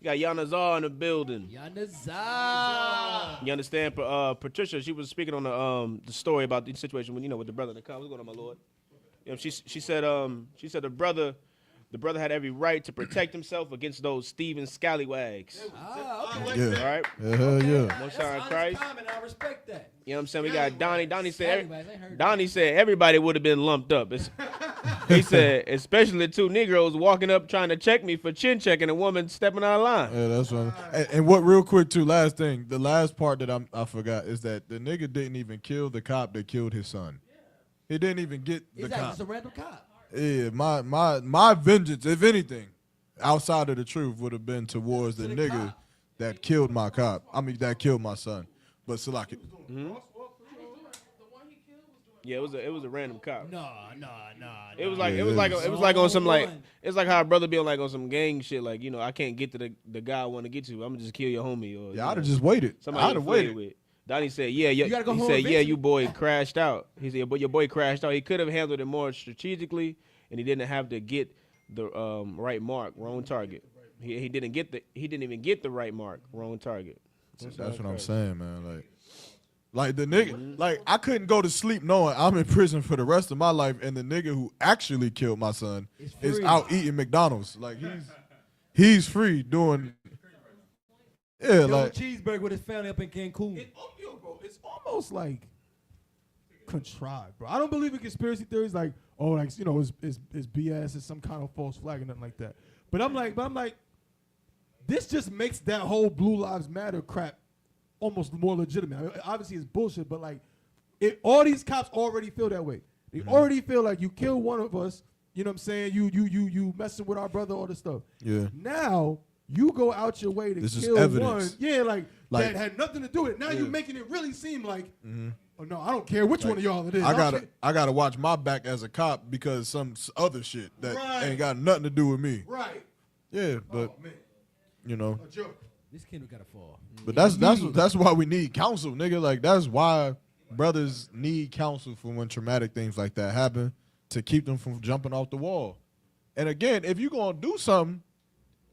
We got Yanazar in the building. Yanazar. You understand? Patricia, she was speaking on the story about the situation when with the brother in the car. What's going on, my lord? You know, she said the brother had every right to protect himself against those Steven Scallywags. Okay. Yeah. All right. Yeah. Most high in Christ. Comment, I respect that. You know what I'm saying? We got Donnie. Donnie said Scallywags, I ain't heard Donnie said everybody would have been lumped up. He said, especially two Negroes walking up trying to check me for chin check and a woman stepping out of line. Yeah, that's what. And what, real quick too, last thing, the last part that I forgot is that the nigga didn't even kill the cop that killed his son. He didn't even get the Exactly, cop. just a random cop. Yeah, my vengeance, if anything, outside of the truth, would have been towards the nigga that killed my cop. I mean, that killed my son. But Salaki. Yeah, it was a random cop. Nah. It was like on some like it's like how a brother be on like on some gang shit. Like, you know, I can't get to the guy I want to get to. I'm gonna just kill your homie. Or Yeah, I'd have just waited. Somebody I'd have waited. with. Donnie said, "Yeah, yeah." You gotta go he home said, "Yeah, eventually. you boy crashed out." He said, "But your boy crashed out. He could have handled it more strategically, and he didn't have to get the right mark, wrong target. He didn't even get the right mark, wrong target." That's what I'm saying, man. Like the nigga, like I couldn't go to sleep knowing I'm in prison for the rest of my life, and the nigga who actually killed my son is out eating McDonald's. Like he's free doing. Yeah, like cheeseburger with his family up in Cancun. It's almost like contrived, bro. I don't believe in conspiracy theories like, oh, like, you know, it's BS, it's some kind of false flag or nothing like that. But I'm like, this just makes that whole Blue Lives Matter crap almost more legitimate. I mean, obviously it's bullshit, but like, all these cops already feel that way. They already feel like you kill one of us, you know what I'm saying? You messing with our brother, all this stuff. Yeah. Now you go out your way to kill one. Yeah, like that had nothing to do with it. Now you're making it really seem like, oh no, I don't care which one of y'all it is. I gotta watch my back as a cop because some other shit that ain't got nothing to do with me. Right. Yeah, but you know. A joke. This kid gotta fall. But that's why we need counsel, nigga. Like that's why brothers need counsel for when traumatic things like that happen to keep them from jumping off the wall. And again, if you gonna do something,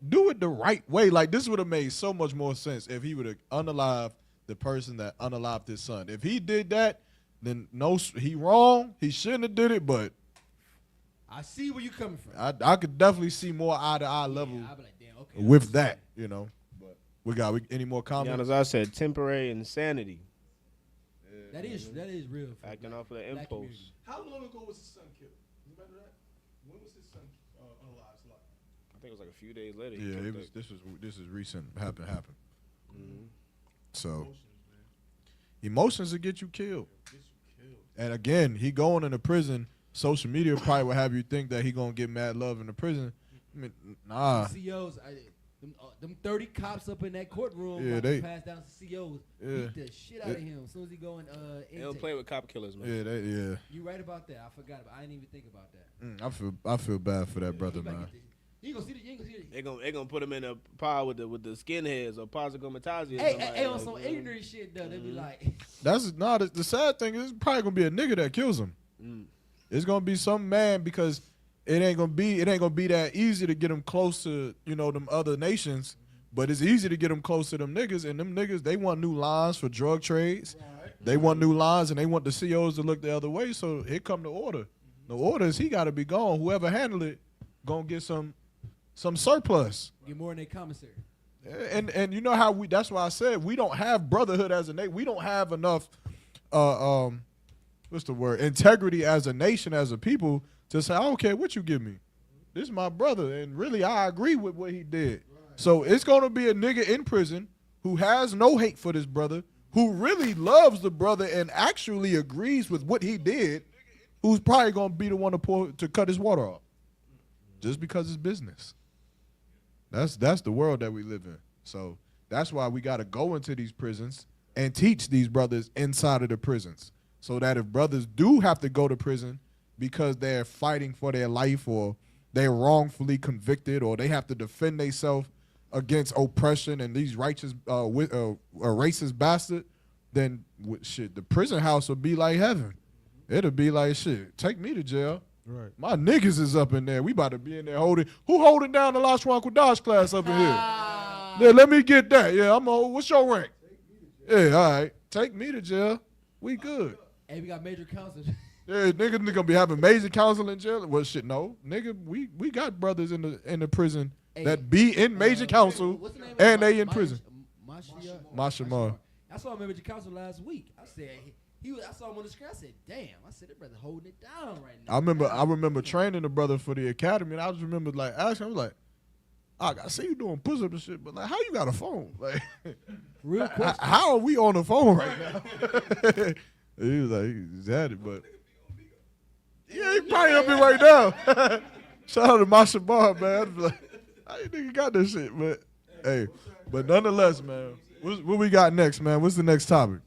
do it the right way. Like this would have made so much more sense if he would have unalived the person that unalived his son. If he did that, then no, he wrong. He shouldn't have did it. But I see where you coming from. I could definitely see more eye to eye level I'll be like, damn, okay, with that, you know. But we got any more comments? As I said, temporary insanity. That is real. Acting off of the impulse. Community. How long ago was his son killed? You remember that? When was his son unalived? I think it was like a few days later. Yeah, it was. This is recent. Happened. So emotions will get you killed. And again, he going into prison. Social media probably will have you think that he gonna get mad love in the prison. I mean, nah. COs, them 30 cops up in that courtroom. Yeah, they pass down to COs. Yeah. Beat the shit out of him as soon as he go in. They don't play with cop killers, man. Yeah, You right about that. I forgot about. I didn't even think about that. I feel bad for that brother, man. You ain't gonna see it. They gonna put him in a pile with the skinheads or Pazagomatazzi. Hey, on some ignorant shit though, they be like. That's not the sad thing is it's probably gonna be a nigga that kills him. It's gonna be some man because it ain't gonna be that easy to get him close to, you know, them other nations, but it's easy to get them close to them niggas, and them niggas, they want new lines for drug trades. Right. They want new lines, and they want the COs to look the other way, so here come the order. The order is he got to be gone. Whoever handle it gonna get some surplus. Get more in their commissary. And you know how that's why I said we don't have brotherhood as a nation. We don't have enough what's the word? Integrity as a nation, as a people, to say, I don't care what you give me. This is my brother. And really, I agree with what he did. Right. So it's going to be a nigga in prison who has no hate for this brother, who really loves the brother and actually agrees with what he did, who's probably going to be the one to cut his water off. Just because it's business. That's the world that we live in. So that's why we got to go into these prisons and teach these brothers inside of the prisons. So that if brothers do have to go to prison because they're fighting for their life or they're wrongfully convicted or they have to defend themselves against oppression and these righteous, racist bastard, then shit, the prison house will be like heaven. It'll be like, shit, take me to jail. Right. My niggas is up in there. We about to be in there holding down the La Quadash class up in here? Yeah, let me get that. Yeah, what's your rank? Yeah, all right. Take me to jail. We good. Hey, we got major counsel. Yeah, nigga gonna be having major counsel in jail. Well, shit, no, nigga, we got brothers in the prison that be in major counsel and they in prison. Mashamar. I I saw him in major counsel last week. I said I saw him on the screen. I said, "Damn!" I said, "That brother holding it down right now." I remember training the brother for the academy, and I just remember like asking him like, I see you doing push-ups and shit, but like, how you got a phone? Like, Real question. how are we on the phone right now? He was like, he's at it, but yeah, he probably up it right now. Shout out to Masha Bar, man. I'm like, how you nigga got this shit, but hey, but nonetheless, man, what we got next, man? What's the next topic?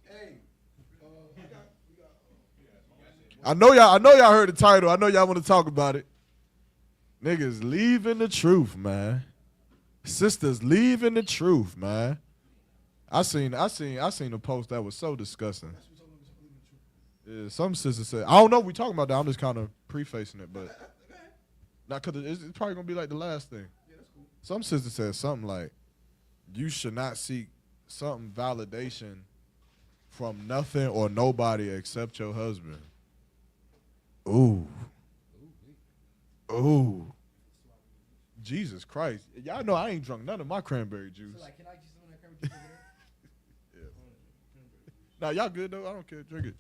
I know y'all heard the title. I know y'all want to talk about it. Niggas leaving the truth, man. Sisters leaving the truth, man. I seen a post that was so disgusting. Yeah, some sisters said, I don't know what we talking about that. I'm just kind of prefacing it, but not because it's probably gonna be like the last thing. Some sister said something like, you should not seek something validation from nothing or nobody except your husband. Ooh. Ooh. Jesus Christ. Y'all know I ain't drunk none of my cranberry juice. So like, can I get some of that cranberry juice over there? Nah, y'all good though? I don't care. Drink it.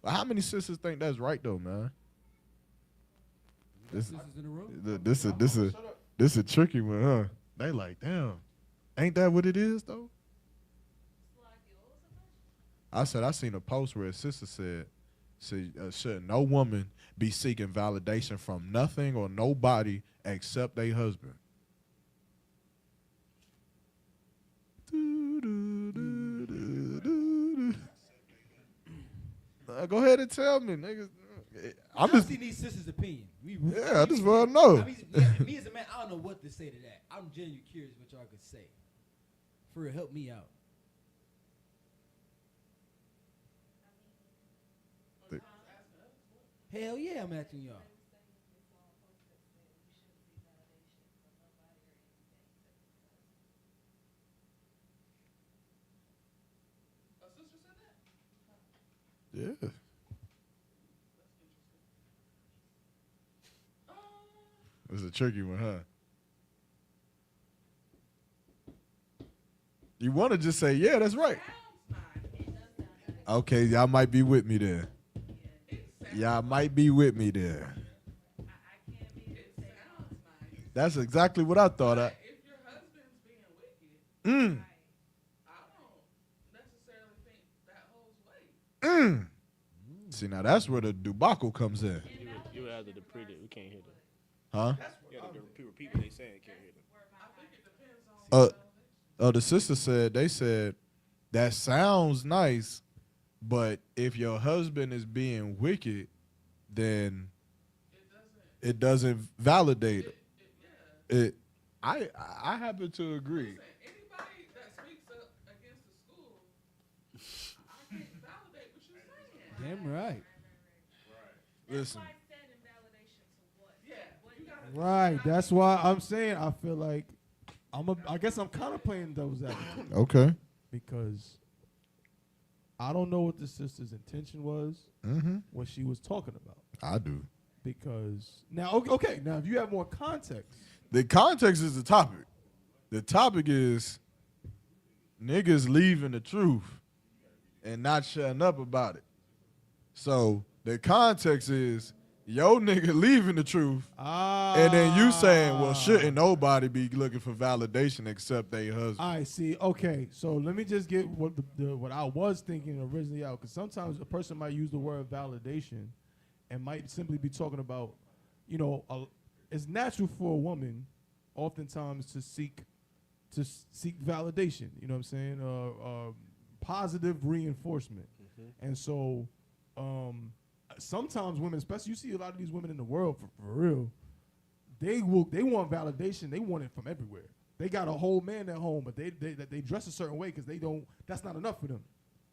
But how many sisters think that's right though, man? Sisters in the room? This a tricky one, huh? They like, damn. Ain't that what it is though? I seen a post where a sister said, should no woman be seeking validation from nothing or nobody except their husband? Go ahead and tell me, niggas. I'm just see these sisters' opinion. I just want to know. Me as a man, I don't know what to say to that. I'm genuinely curious what y'all could say. For real, help me out. Hell yeah, I'm asking y'all. Yeah. It's a tricky one, huh? You want to just say, yeah, that's right. Okay, y'all might be with me there. Y'all might be with me there. That's exactly what I thought. If your husband's being wicked, I don't necessarily think that holds weight. See, now that's where the debacle comes in. You have to repeat it. We can't hear them. Huh? You have to repeat what they saying. Can't hear them. I think it depends on. The sister said, they said, that sounds nice, but if your husband is being wicked, then it doesn't validate it. I happen to agree. Anybody that speaks up against the school, I can't validate what you're saying. Damn right. Listen. Right. That's why I'm saying I feel like I guess I'm kind of playing devil's advocate. Okay. Because I don't know what the sister's intention was when she was talking about. I do. Because now, okay, now if you have more context. The context is the topic. The topic is niggas leaving the truth and not shutting up about it. So the context is yo nigga leaving the truth, and then you saying, well, shouldn't nobody be looking for validation except they husband? I see. Okay, so let me just get what what I was thinking originally out, because sometimes a person might use the word validation and might simply be talking about, you know, it's natural for a woman oftentimes to seek validation. You know what I'm saying? Positive reinforcement, and so. Sometimes women, especially you see a lot of these women in the world for real, they want validation. They want it from everywhere. They got a whole man at home, but they dress a certain way because they don't. That's not enough for them.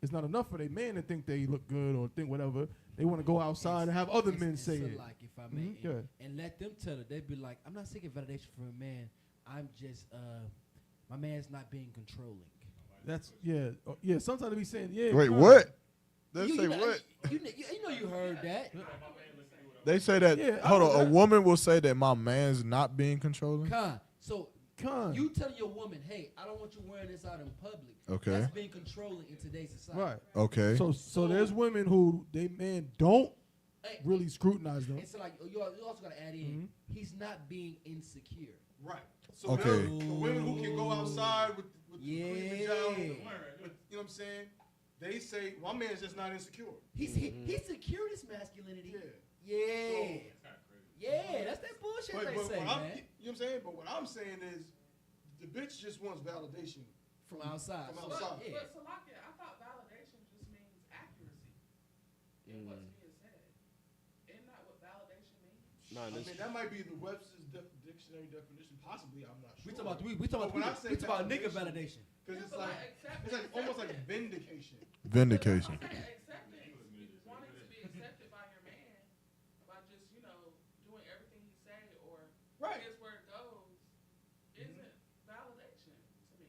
It's not enough for their man to think they look good or think whatever. They want to go outside and have other men say it. Like if I may, and let them tell it. They'd be like, I'm not seeking validation from a man. I'm just my man's not being controlling. That's yeah. Sometimes they be saying Wait, what? They say know, what? You know you heard that. They say that. Hold on. A woman will say that my man's not being controlling. So You telling your woman, hey, I don't want you wearing this out in public. Okay. That's being controlling in today's society. Right. Okay. So there's women who they man don't really scrutinize them. It's like you also got to add in, he's not being insecure. Right. So Okay. the women who can go outside with the cleavage out, with, you know what I'm saying? They say, my man's just not insecure. He's secured his masculinity. Yeah. Yeah, that's that bullshit But they what say, I'm, man. you know what I'm saying? But what I'm saying is, the bitch just wants validation From outside. From outside. Yeah. But Salakia, I thought validation just means accuracy in what's being said. Isn't that what validation means? Nah, I mean, that might be the Webster's dictionary definition. Possibly, I'm not sure. We talking about nigga validation. Because Yeah, but it's like almost like vindication. Vindication. Acceptance, wanting to be accepted by your man by just, doing everything he say or here's where it goes isn't validation to me.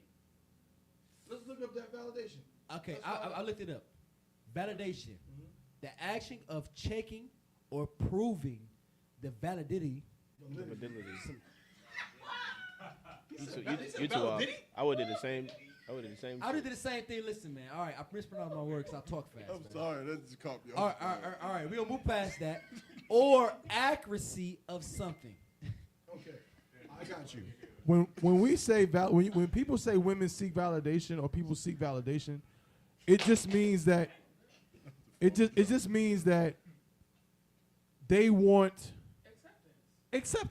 Let's look up that validation. Okay, I looked it up. Validation, the action of checking or proving the validity. You two are. I would do the same. I would do the same. I did the same thing. Listen, man. All right, I mispronounce my words because I talk fast. I'm sorry, that just caught me All off. right. We're going to move past that. Or accuracy of something. Okay, I got you. When we say when people say women seek validation or people seek validation, it just means that it just means that they want accept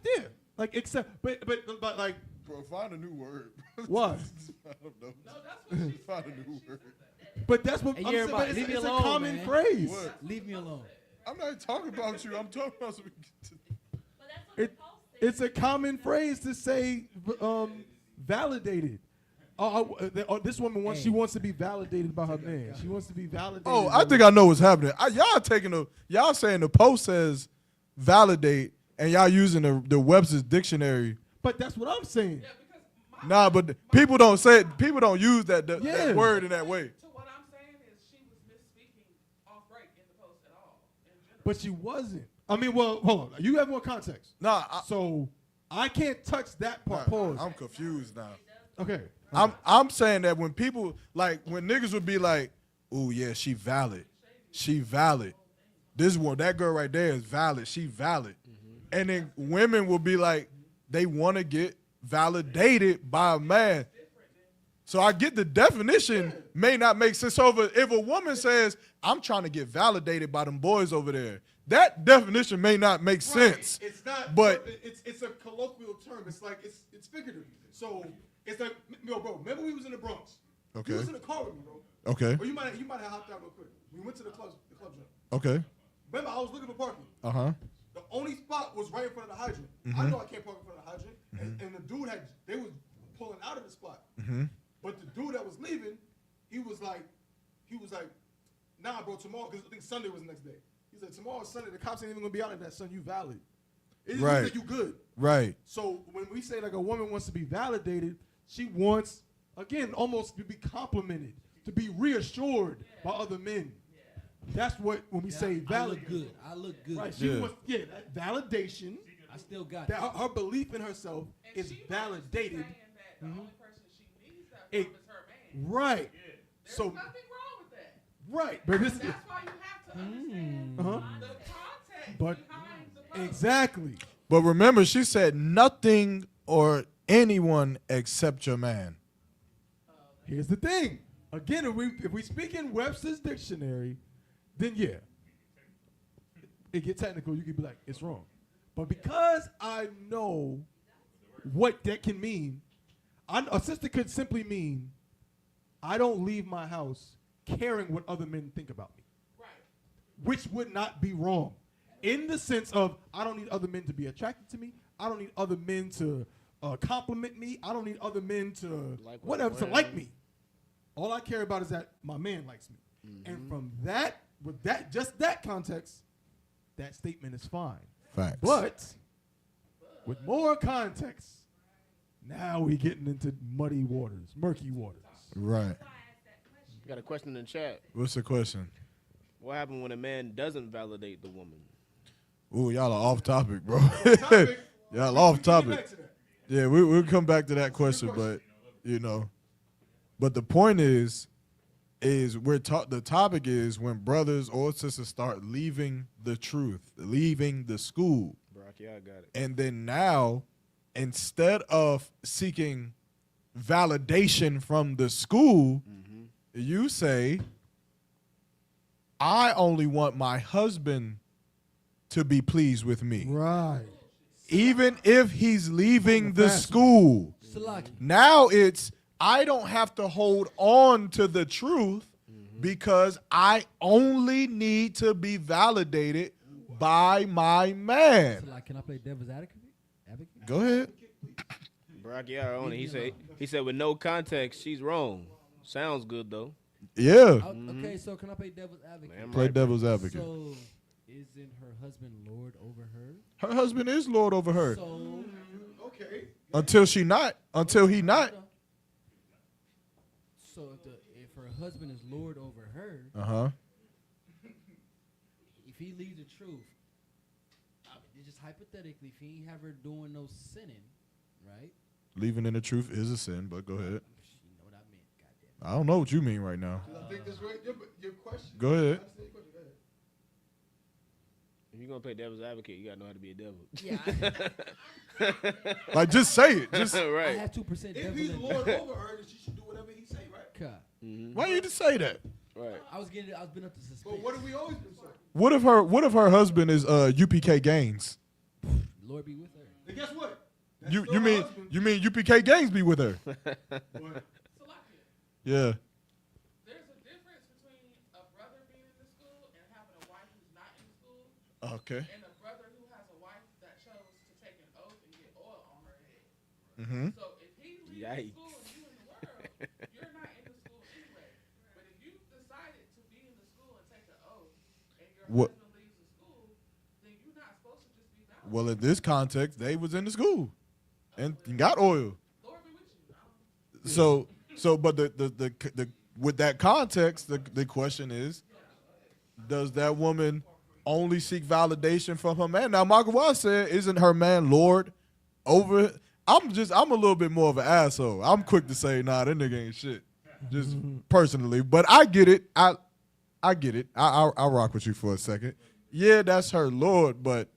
but like Bro, find a new word. what? I don't know. No, that's what she Find a said. new She word. said that. But that's what Hey, I'm saying. everybody, But leave me it's alone, a common man. phrase. What? Leave me alone. I'm not talking about you. I'm talking about something. It's a common phrase to say validated. This woman wants she wants to be validated by her man. She wants to be validated. Oh, I think I know what's happening. Y'all saying the post says validate, and y'all using the Webster's dictionary. But that's what I'm saying. Yeah, because Nah, but people don't say it. People don't use that word in that way. So what I'm saying is she was misspeaking off break in the post at all in general. But she wasn't. I mean, well, hold on. You have more context. Nah, So I can't touch that part. Pause. I'm confused now. Okay. I'm saying that when people when niggas would be like, "Ooh yeah, she valid, that girl right there is valid, she valid," and then women will be like, they want to get validated by a man. So I get the definition may not make sense. So if a woman says, "I'm trying to get validated by them boys over there," that definition may not make sense. It's not, but it's a colloquial term. It's like it's figurative. So it's like, bro. Remember we was in the Bronx. Okay. You was in the car with me, bro. Okay. Or you might have hopped out real quick. We went to the club joint. Okay. Remember, I was looking for parking. The only spot was right in front of the hydrant. I know I can't park in front of the hydrant. And the dude they was pulling out of the spot. But the dude that was leaving, he was like, nah, bro, tomorrow, because I think Sunday was the next day. He said, tomorrow's Sunday, the cops ain't even gonna be out at that, son. You valid. It Right. means that you good. Right. So when we say like a woman wants to be validated, she wants, again, almost to be complimented, to be reassured by other men. That's what when we say validate. I look good. Right. She wants that validation. I still got That her belief in herself And is she might validated. just be saying that the only person she needs that It- from is her man. Right. There's So nothing wrong with that. right. But this That's why you have to understand Uh-huh. the context But- behind the post. exactly. But remember, she said nothing or anyone except your man. Here's the thing. Again, if we speak in Webster's dictionary, then yeah, it get technical. You could be like, it's wrong. But because I know what that can mean, a sister could simply mean, I don't leave my house caring what other men think about me. Right. Which would not be wrong. In the sense of, I don't need other men to be attracted to me. I don't need other men to compliment me. I don't need other men to Like whatever, what to I'm like wearing. me. All I care about is that my man likes me. And from that, with that, just that context, that statement is fine. Facts. But with more context, now we getting into muddy waters, murky waters. Right. Got a question in the chat. What's the question? What happened when a man doesn't validate the woman? Ooh, y'all are off topic, bro. Topic, y'all off we can get topic. back to that. Yeah, we'll come back to that question, but but the point is the topic is when brothers or sisters start leaving the truth, leaving the school. Brock, yeah, I got it. And then now, instead of seeking validation from the school, you say, I only want my husband to be pleased with me. Right. Even if he's leaving the school. Now it's, I don't have to hold on to the truth because I only need to be validated by my man. So like, can I play devil's advocate? Go ahead. Brock, yeah, on it. He said with no context, she's wrong. Sounds good though. Yeah. Okay, so can I play devil's advocate? Play devil's advocate. So isn't her husband Lord over her? Her husband is Lord over her. So okay. Until he not. So if her husband is Lord over her, if he leaves the truth, just hypothetically, if he ain't have her doing no sinning, right? Leaving in the truth is a sin, but go ahead. You know what I mean, goddamn. I don't know what you mean right now. I think that's right. Your question. Go ahead. If you're gonna play devil's advocate, you gotta know how to be a devil. Yeah. Like, just say it. Just right. I have 2% devil. If he's Lord over her, then she should do whatever he say, right? Why you just say that? Right. I was been up to suspense. But what have we always been saying? What if her husband is UPK Gaines? Lord be with her. And guess what? You mean UPK Gaines be with her? Yeah. There's a difference between a brother being in the school and having a wife who's not in the school. Okay. And a brother who has a wife that chose to take an oath and get oil on her head. So if he leaves the school and you in the world, you're not in the school anyway. But if you decided to be in the school and take an oath and your husband leaves the school, then you're not supposed to just be bound. Well, in this context, they was in the school and got oil. Lord be with you. But the with that context, the question is, does that woman only seek validation from her man? Now, Maqawah said, isn't her man Lord over? I'm a little bit more of an asshole. I'm quick to say, nah, that nigga ain't shit. Just personally, but I get it. I get it. I'll rock with you for a second. Yeah, that's her Lord, but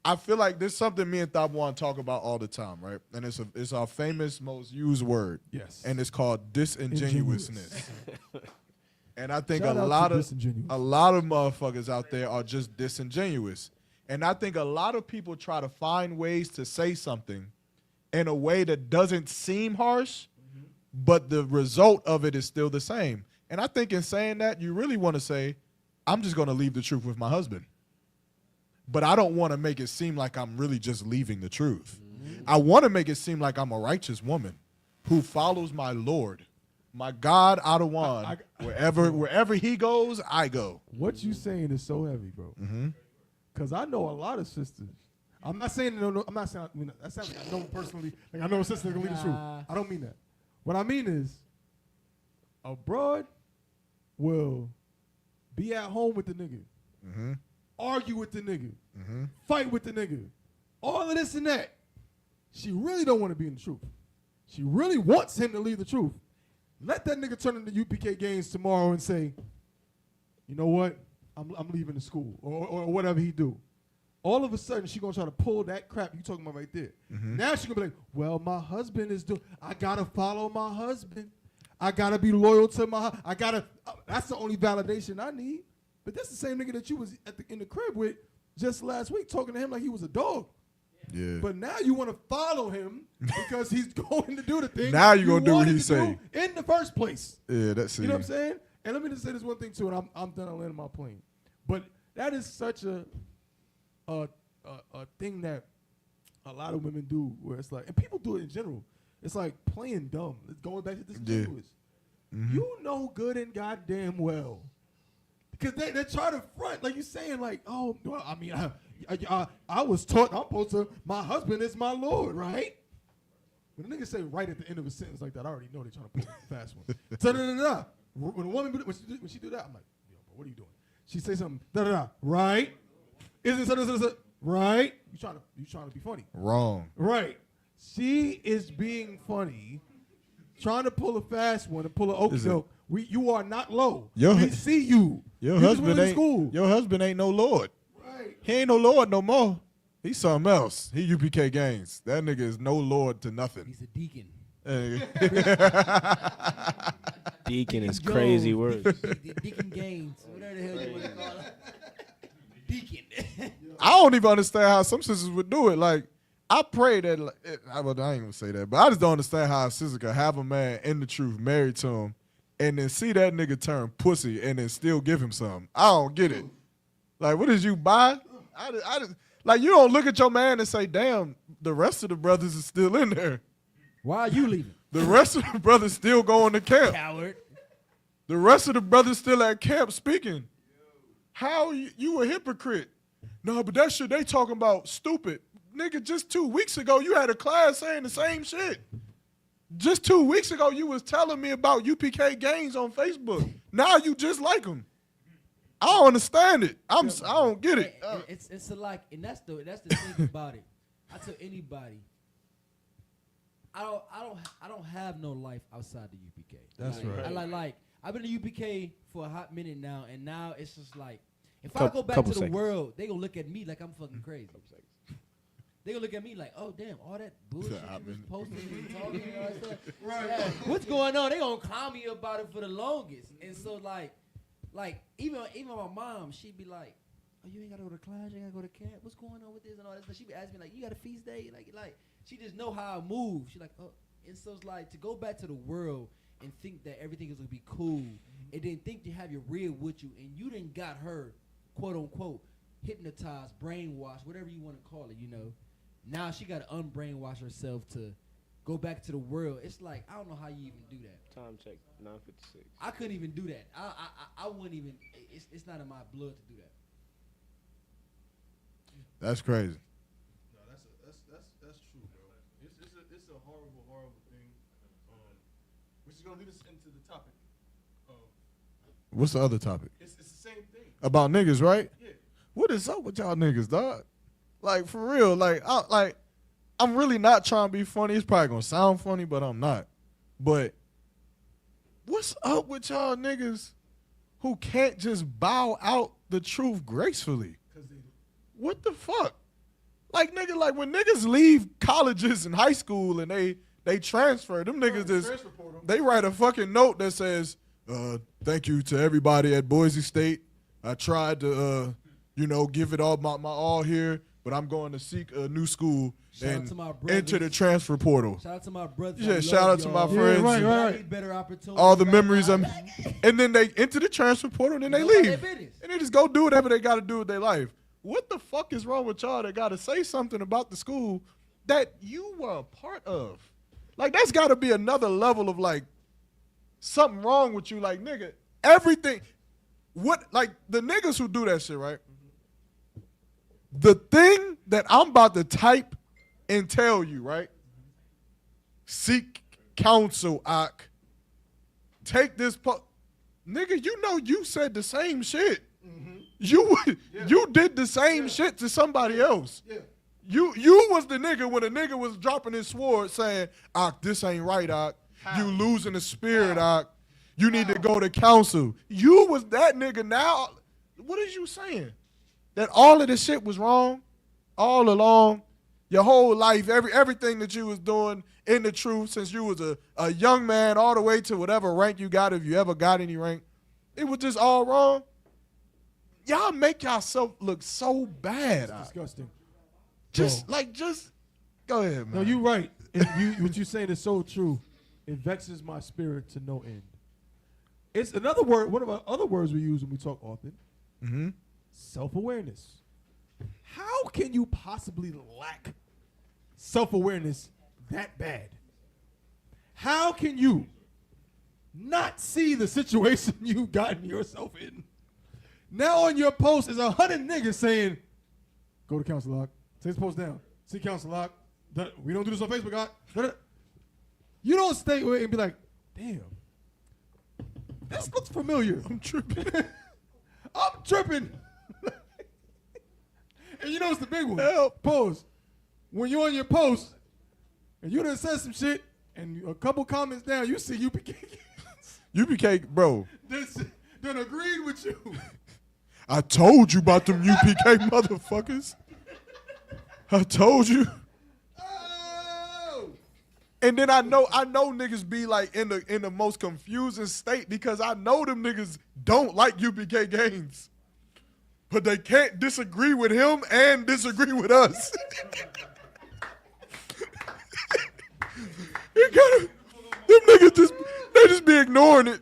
I feel like there's something me and Thabawan talk about all the time, right? And it's our famous, most used word. Yes. And it's called disingenuousness. And I think Shout a out lot to of disingenuous. motherfuckers out there are just disingenuous. And I think a lot of people try to find ways to say something in a way that doesn't seem harsh, but the result of it is still the same. And I think in saying that, you really want to say, I'm just going to leave the truth with my husband. But I don't want to make it seem like I'm really just leaving the truth. I want to make it seem like I'm a righteous woman who follows my Lord, my God Adawan. Wherever he goes, I go. What you saying is so heavy, bro. Because I know a lot of sisters. I'm not saying no. I'm not saying. I mean, that sounds like I know personally. Like I know a sister that can lead the truth. I don't mean that. What I mean is, a broad will be at home with the nigga, argue with the nigga, fight with the nigga, all of this and that. She really don't want to be in the truth. She really wants him to leave the truth. Let that nigga turn into UPK Gaines tomorrow and say, you know what? I'm leaving the school or whatever he do. All of a sudden, she gonna try to pull that crap you talking about right there. Now she gonna be like, well, my husband is doing, I gotta follow my husband. I gotta be loyal to my, that's the only validation I need. But that's the same nigga that you was in the crib with just last week talking to him like he was a dog. Yeah. But now you want to follow him because he's going to do the thing. Now you gonna do what wanted he to say. do in the first place. Yeah, that's it. You know what I'm saying? And let me just say this one thing too, and I'm done landing my plane. But that is such a thing that a lot of women do, where it's like, and people do it in general. It's like playing dumb. It's going back to this continuous. You know good and goddamn well, because they try to front like you saying like, oh, well, I mean, I was taught I'm supposed to. My husband is my Lord, right? When the nigga say right at the end of a sentence like that, I already know they're trying to pull a fast one. Da-da-da-da. When a woman when she do that, I'm like, yo, bro, what are you doing? She say something, da-da-da, right? Isn't so. Right? You trying to be funny. Wrong. Right. She is being funny, trying to pull a fast one and pull an okie doke. You are not low. We see you. Your You husband just went to ain't. school. Your husband ain't no Lord. Right. He ain't no Lord no more. He's something else. He UPK Gaines. That nigga is no Lord to nothing. He's a deacon. Deacon is crazy word. Deacon Gaines. Whatever the hell you want to call it. Deacon. I don't even understand how some sisters would do it. Like, I pray that, I ain't gonna say that, but I just don't understand how a sister could have a man in the truth married to him and then see that nigga turn pussy and then still give him something. I don't get it. Like, what did you buy? I just, like, you don't look at your man and say, damn, the rest of the brothers is still in there. Why are you leaving? The rest of the brothers still going to camp. Coward. The rest of the brothers still at camp speaking. How you a hypocrite? No, but that shit they talking about stupid. Nigga, just 2 weeks ago, you had a class saying the same shit. Just 2 weeks ago, you was telling me about UPK Gaines on Facebook. Now you just like them. I don't understand it. I don't get it. It's a like, and that's the thing about it. I tell anybody, I don't have no life outside the UPK. That's right. I like I've been in UPK for a hot minute now, and now it's just like, if I go back to the world, they gonna look at me like I'm fucking crazy. They gonna look at me like, oh damn, all that bullshit you was posting and talking and all that stuff. Right. Yeah, what's going on? They gonna clown me about it for the longest. And so like even my mom, she'd be like, oh, you ain't gotta go to class, you ain't gotta go to camp. What's going on with this and all that stuff? She'd be asking me like, you got a feast day? Like she just know how I move. She like, oh, and so it's like to go back to the world and think that everything is gonna be cool, and then think you have your real with you, and you didn't got her, quote unquote, hypnotized, brainwashed, whatever you want to call it, you know. Now she got to unbrainwash herself to go back to the world. It's like, I don't know how you even do that. Time check, 9:56. I couldn't even do that. I wouldn't even. It's not in my blood to do that. That's crazy. No, that's true, bro. It's a horrible thing. Which is gonna lead us into the topic. What's the other topic? It's the same thing. About niggas, right? Yeah. What is up with y'all niggas, dog? Like, for real, I'm really not trying to be funny. It's probably gonna sound funny, but I'm not. But what's up with y'all niggas who can't just bow out the truth gracefully? What the fuck? Like, nigga, like when niggas leave colleges and high school and they transfer, them niggas they write a fucking note that says, thank you to everybody at Boise State. I tried to, give it all my all here, but I'm going to seek a new school and enter the transfer portal. Shout out to my brothers. Yeah, shout out to my friends. Yeah, right. Better opportunities. All the memories. And then they enter the transfer portal and then they leave. And they just go do whatever they got to do with their life. What the fuck is wrong with y'all that got to say something about the school that you were a part of? Like, that's got to be another level of, like, something wrong with you. Like, nigga, everything. Like, the niggas who do that shit, right? The thing that I'm about to type and tell you, right? Seek counsel, Ak. Take this. Nigga, you said the same shit. Mm-hmm. You did the same shit to somebody else. Yeah. You was the nigga when a nigga was dropping his sword saying, Ak, this ain't right, Ak. You losing the spirit, Ak. You need to go to counsel. You was that nigga. Now, what is you saying? That all of this shit was wrong all along? Your whole life, everything that you was doing in the truth since you was a young man all the way to whatever rank you got, if you ever got any rank, it was just all wrong? Y'all make yourself look so bad. It's disgusting. Just go ahead, man. No, you're right. What you're saying is so true. It vexes my spirit to no end. It's another word, one of our other words we use when we talk often. Mm-hmm. Self-awareness. How can you possibly lack self-awareness that bad? How can you not see the situation you've gotten yourself in? Now on your post is 100 niggas saying, go to counsel, Lock. Take this post down. See counsel, Lock. We don't do this on Facebook, Lock. You don't stay away and be like, damn, this looks familiar. I'm tripping. I'm tripping. And know it's the big one. Help. Pause. When you're on your post and you done said some shit and a couple comments down, you see UPK. UPK, bro. Done agreed with you. I told you about them UPK motherfuckers. I told you. Oh. And then I know niggas be like in the most confusing state because I know them niggas don't like UPK games. But they can't disagree with him and disagree with us. Them niggas they just be ignoring it.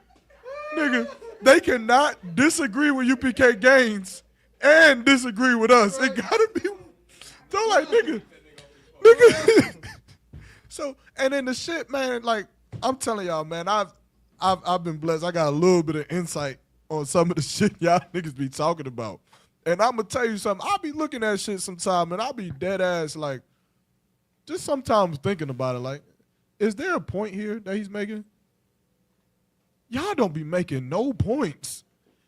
Nigga, they cannot disagree with UPK gains and disagree with us. It gotta be. So like, nigga. So, and then the shit, man, like, I'm telling y'all, man, I've been blessed. I got a little bit of insight on some of the shit y'all niggas be talking about. And I'm gonna tell you something. I'll be looking at shit sometime and I'll be dead ass, like, just sometimes thinking about it, like, is there a point here that he's making? Y'all don't be making no points.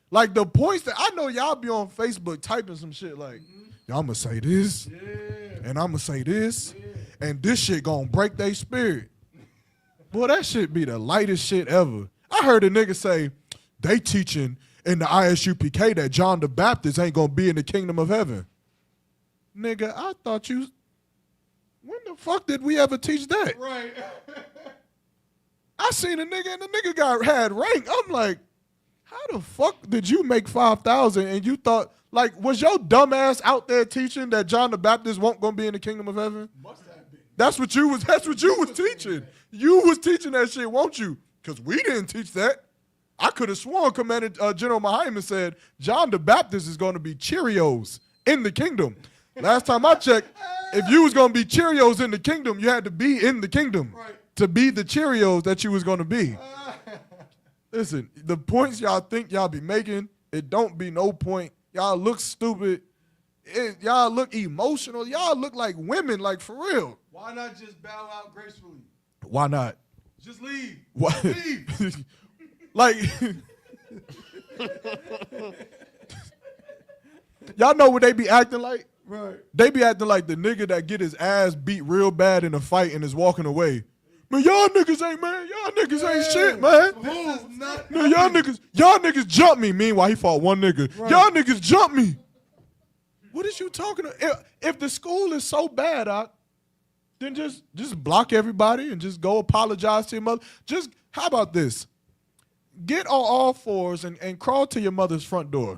Like, the points that I know y'all be on Facebook typing some shit like, y'all I'm gonna say this, and I'm gonna say this, and this shit gonna break their spirit. Boy, that shit be the lightest shit ever. I heard a nigga say, they teaching in the ISUPK that John the Baptist ain't gonna be in the kingdom of heaven. Nigga, I thought you, when the fuck did we ever teach that? Right. I seen a nigga and the nigga had rank. I'm like, how the fuck did you make 5,000 and you thought, like, was your dumb ass out there teaching that John the Baptist won't gonna be in the kingdom of heaven? Must have been. That's what you was teaching. You was teaching that shit, won't you? Because we didn't teach that. I could have sworn Commander General Muhammad said John the Baptist is going to be Cheerios in the kingdom. Last time I checked, if you was going to be Cheerios in the kingdom, you had to be in the kingdom to be the Cheerios that you was going to be. Listen, the points y'all think y'all be making, it don't be no point. Y'all look stupid. Y'all look emotional. Y'all look like women, like for real. Why not just bow out gracefully? Why not? Just leave. Why? Leave. Like, y'all know what they be acting like? Right. They be acting like the nigga that get his ass beat real bad in a fight and is walking away. Man, y'all niggas ain't shit, man. This is not. No, y'all niggas jump me. Meanwhile, he fought one nigga. Right. Y'all niggas jump me. What is you talking about? If the school is so bad, then just block everybody and just go apologize to your mother. How about this? Get on all fours and crawl to your mother's front door.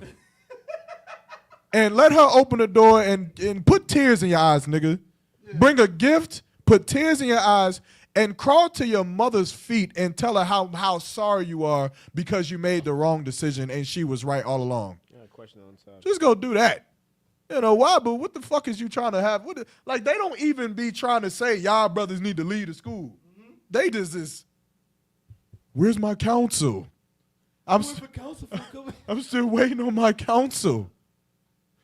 And let her open the door and put tears in your eyes, nigga. Yeah. Bring a gift, put tears in your eyes, and crawl to your mother's feet and tell her how sorry you are because you made the wrong decision and she was right all along. Yeah, question on top. Just go do that. You know why? But what the fuck is you trying to have? Like, they don't even be trying to say y'all brothers need to leave the school. Mm-hmm. They just where's my counsel? I'm still waiting on my counsel.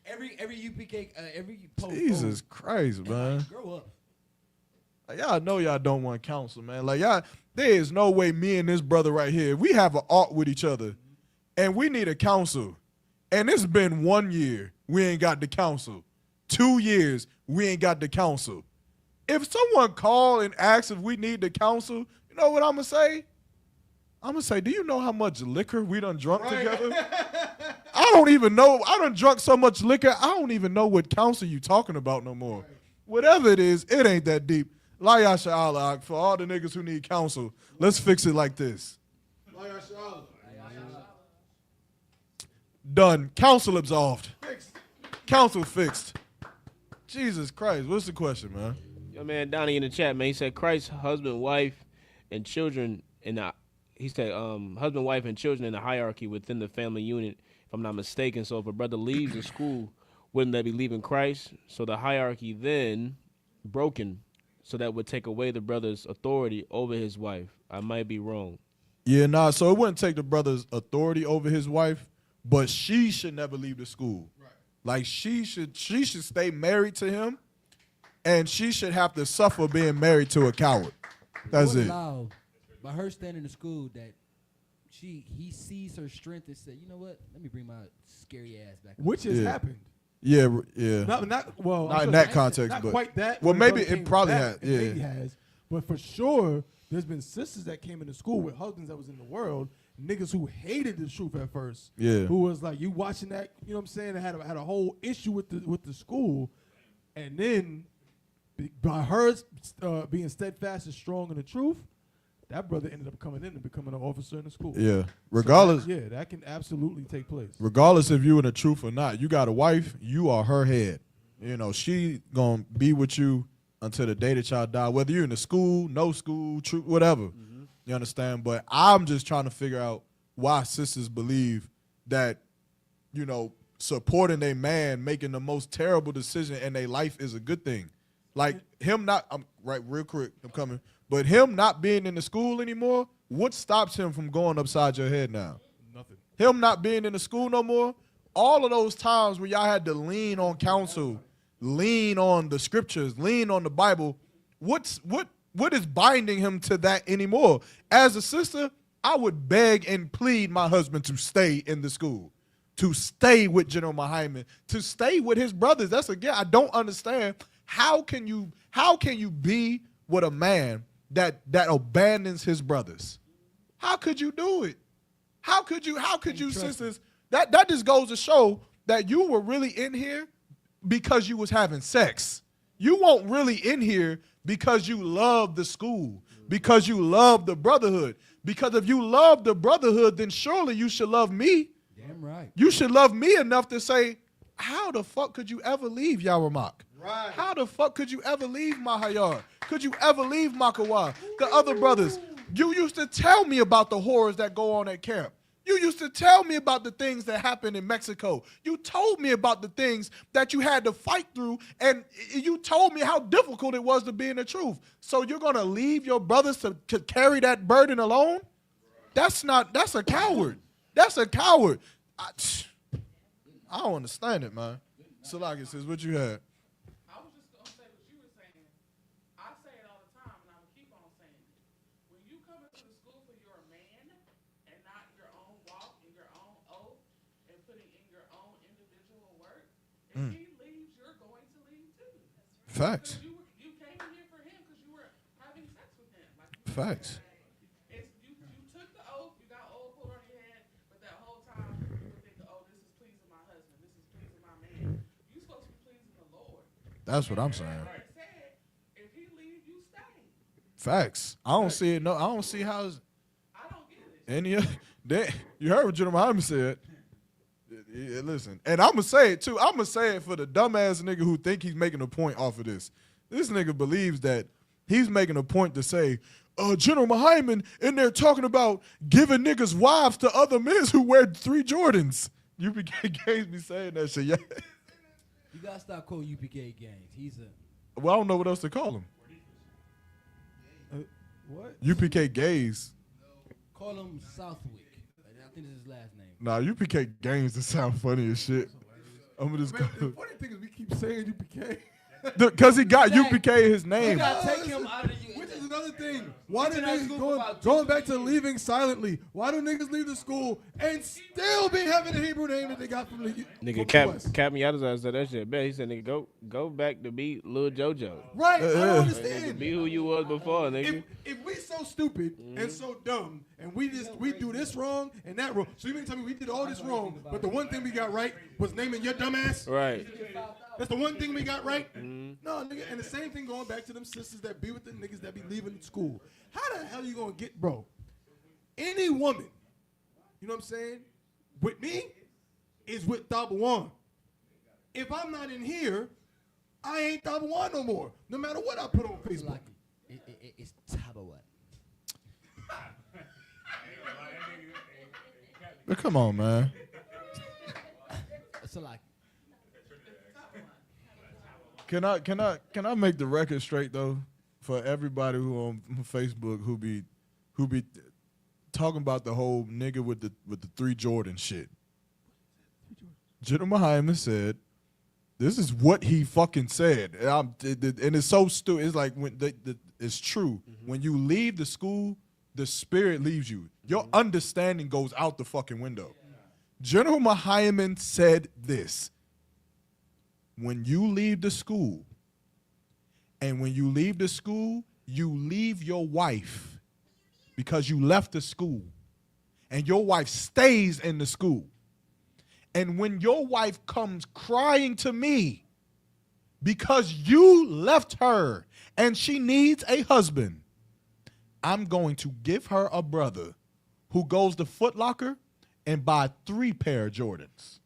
Every UPK, every post. Jesus Christ, man. Grow up. Like, y'all know y'all don't want counsel, man. Like, y'all, there is no way me and this brother right here, we have an art with each other, and we need a counsel. And it's been 1 year, we ain't got the counsel. 2 years, we ain't got the counsel. If someone call and asks if we need the counsel, you know what I'm going to say? I'm going to say, do you know how much liquor we done drunk together? I don't even know. I done drunk so much liquor, I don't even know what counsel you talking about no more. Whatever it is, it ain't that deep. La yasha Allah, for all the niggas who need counsel, let's fix it like this. La yasha Allah. Done. Counsel absolved. Fixed. Counsel fixed. Jesus Christ. What's the question, man? Yo, man, Donnie in the chat, man, he said Christ's husband, wife, and children in the husband, wife, and children in the hierarchy within the family unit, if I'm not mistaken. So if a brother leaves the school, wouldn't they be leaving Christ? So the hierarchy then broken, so that would take away the brother's authority over his wife. I might be wrong. Yeah, nah, so it wouldn't take the brother's authority over his wife, but she should never leave the school. Right. Like, she should stay married to him, and she should have to suffer being married to a coward. That's it. By her standing in the school, that he sees her strength and said, you know what? Let me bring my scary ass back. Which has happened. Yeah. Not in that context, not but quite that. well, but maybe brother it came probably back, has. it Yeah. maybe has. But for sure, there's been sisters that came into school with husbands that was in the world, niggas who hated the truth at first. Yeah. Who was like, you watching that, you know what I'm saying, and had a whole issue with the school. And then by her being steadfast and strong in the truth, that brother ended up coming in and becoming an officer in the school. Yeah. Regardless. So that can absolutely take place. Regardless if you in the truth or not, you got a wife, you are her head. You know, she gonna be with you until the day that y'all die, whether you're in the school, no school, truth, whatever. You understand? But I'm just trying to figure out why sisters believe that, you know, supporting a man making the most terrible decision in their life is a good thing. Like him not, I'm right, real quick, I'm coming. But him not being in the school anymore, what stops him from going upside your head now? Nothing. Him not being in the school no more, all of those times where y'all had to lean on counsel, lean on the scriptures, lean on the Bible, what is binding him to that anymore? As a sister, I would beg and plead my husband to stay in the school, to stay with General Muhammad, to stay with his brothers. That's again, I don't understand. How can you be with a man that abandons his brothers? How could you do it? How could you sisters? That just goes to show that you were really in here because you was having sex. You weren't really in here because you love the school, because you love the brotherhood. Because if you love the brotherhood, then surely you should love me. Damn right. You should love me enough to say, how the fuck could you ever leave Yaramak? Right. How the fuck could you ever leave Mahayar? Could you ever leave Maqawah? The other brothers, you used to tell me about the horrors that go on at camp. You used to tell me about the things that happen in Mexico. You told me about the things that you had to fight through, and you told me how difficult it was to be in the truth. So you're going to leave your brothers to carry that burden alone? That's a coward. That's a coward. I don't understand it, man. Salaki says, what you had? I was just gonna say what you were saying. I say it all the time, and I will keep on saying it. When you come into the school for your man and not your own walk and your own oath and putting in your own individual work, if he leaves, you're going to leave too. Facts. You came in here for him because you were having sex with him. Facts. You took the oath, you got oil put on your head, but that whole time you were thinking, oh, this is pleasing my husband, this is pleasing my man. You're supposed to be pleasing the Lord. That's what I'm saying. Like I said, if he leaves, you stay. Facts. I don't see it. No, I don't see how. I don't get it. Any you heard what General Muhammad said. Yeah, listen, and I'm gonna say it too. I'm gonna say it for the dumbass nigga who think he's making a point off of this. This nigga believes that he's making a point to say, General Muhammad in there talking about giving niggas wives to other men who wear 3 Jordans. UPK gangs be saying that shit. Yeah. You gotta stop calling UPK gangs. He's a. Well, I don't know what else to call him. What? UPK gays. Call him Southwick. I think this is his last name. Nah, UPK gangs that sound funny as shit. I'm gonna just Man, call the funny thing is we keep saying UPK. because he got UPK in his You name. gotta take him out of you. Which is another thing. Why do Been out of niggas school for about going 2 back to years. leaving silently? Why do niggas leave the school and still be having the Hebrew name that they got from the Nigga, from Cap the West? Miata said that shit. Bet he said, nigga, go back to be Lil JoJo. Right, I don't Nigga, understand. be who you was before, nigga. If we so stupid and so dumb and we do this wrong and that wrong, so you mean to tell me we did all this wrong, but the one thing we got right was naming your dumb ass? Right. That's the one thing we got right? No, nigga, and the same thing going back to them sisters that be with the niggas that be leaving school. How the hell you gonna get, bro? Any woman, you know what I'm saying, with me, is with Thabawan. If I'm not in here, I ain't Thabawan no more, no matter what I put on Facebook. It's Thabawan. But come on, man. It's a like. Can I make the record straight though for everybody who on Facebook who be talking about the whole nigga with the 3 Jordan shit. General Muhammad said, this is what he fucking said, and it's so stupid. It's like when it's true. When you leave the school, the spirit leaves you. Your understanding goes out the fucking window. General Muhammad said this. when you leave the school, and when you leave the school, you leave your wife because you left the school, and your wife stays in the school. And when your wife comes crying to me because you left her and she needs a husband, I'm going to give her a brother who goes to Foot Locker and buy 3 pair of Jordans.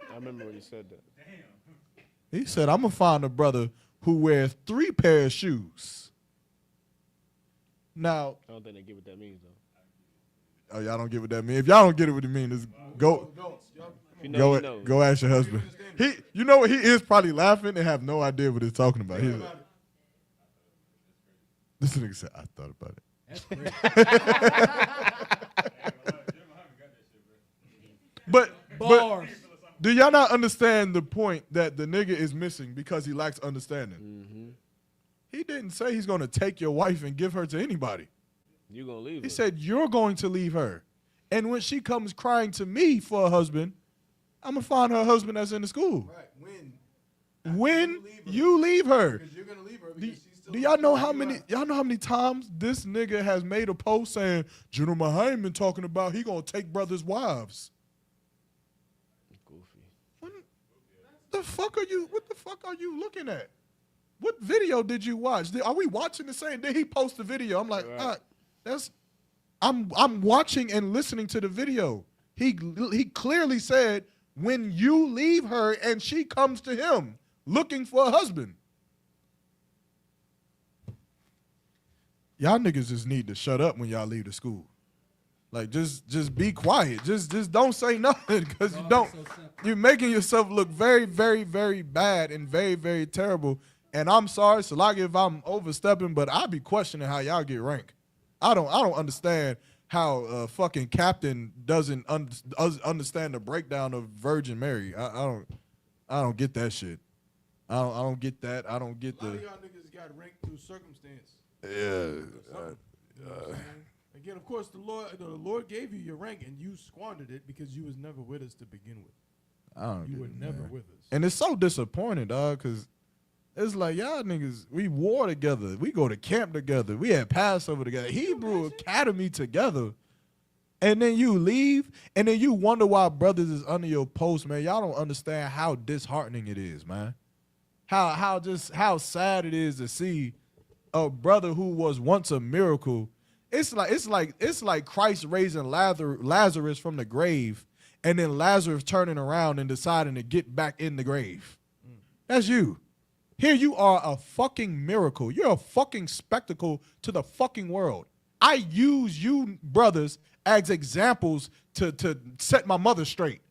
I remember when you said that. He said, I'm going to find a brother who wears 3 pairs of shoes. Now, I don't think they get what that means, though. oh, y'all don't get what that means. If y'all don't get it what it means, go, If you know, you know. go ask your husband. You know what? He is probably laughing and have no idea what he's talking about. He's like, this nigga said, I thought about it. But do y'all not understand the point that the nigga is missing because he lacks understanding? Mm-hmm. He didn't say he's going to take your wife and give her to anybody. You're going to leave her. He said you're going to leave her. And when she comes crying to me for a husband, I'm going to find her husband that's in the school. Right. When you leave her. Because you're gonna leave her because she's still. Do y'all know how many times this nigga has made a post saying General Muhammad talking about he gonna take brothers' wives? Goofy. What the fuck are you looking at? What video did you watch? Are we watching the same? Did he post the video? I'm like, right. I'm watching and listening to the video. He clearly said when you leave her and she comes to him looking for a husband. Y'all niggas just need to shut up when y'all leave the school. Like just be quiet. Just don't say nothing because you're making yourself look very, very, very bad and very, very terrible. And I'm sorry, Salaki, if I'm overstepping, but I be questioning how y'all get ranked. I don't understand how fucking captain doesn't understand the breakdown of Virgin Mary. I don't get that shit. I don't get that. I don't get A lot of y'all niggas got ranked through circumstance. Again, of course, the Lord gave you your rank, and you squandered it because you was never with us to begin with. You were never with us. And it's so disappointing, dog, because it's like, y'all niggas, we war together. We go to camp together. We had Passover together. Hebrew Academy together. And then you leave, and then you wonder why brothers is under your post, man. Y'all don't understand how disheartening it is, man. How sad it is to see a brother who was once a miracle. It's like Christ raising Lazarus from the grave, and then Lazarus turning around and deciding to get back in the grave. That's you. Here you are, a fucking miracle. You're a fucking spectacle to the fucking world. I use you brothers as examples to set my mother straight.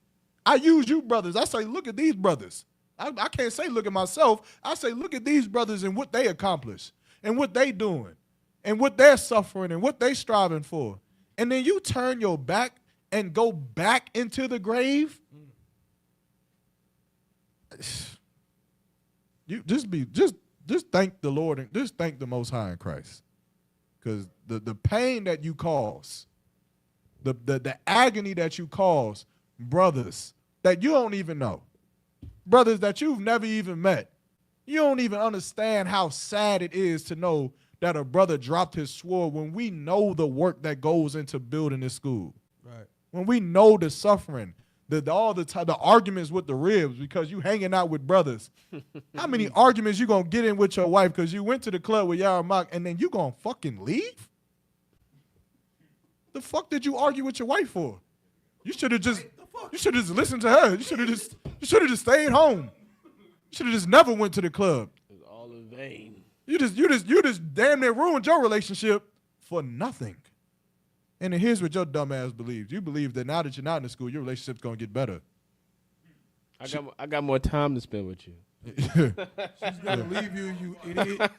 I use you brothers. I say, look at these brothers. I can't say look at myself. I say, look at these brothers and what they accomplished and what they doing and what they're suffering and what they striving for. And then you turn your back and go back into the grave. You just thank the Lord and just thank the Most High in Christ. Because the pain that you cause, the agony that you cause, brothers that you don't even know, brothers that you've never even met, you don't even understand how sad it is to know that a brother dropped his sword when we know the work that goes into building this school. Right. When we know the suffering, the arguments with the ribs because you hanging out with brothers. How many arguments you gonna get in with your wife because you went to the club with Yaramak and then you gonna fucking leave? The fuck did you argue with your wife for? You should have just listened to her. You should have just stayed home. You should have just never went to the club. It was all in vain. You just damn near ruined your relationship for nothing. And then here's what your dumb ass believes. You believe that now that you're not in the school, your relationship's gonna get better. I got more time to spend with you. She's gonna leave you, you idiot.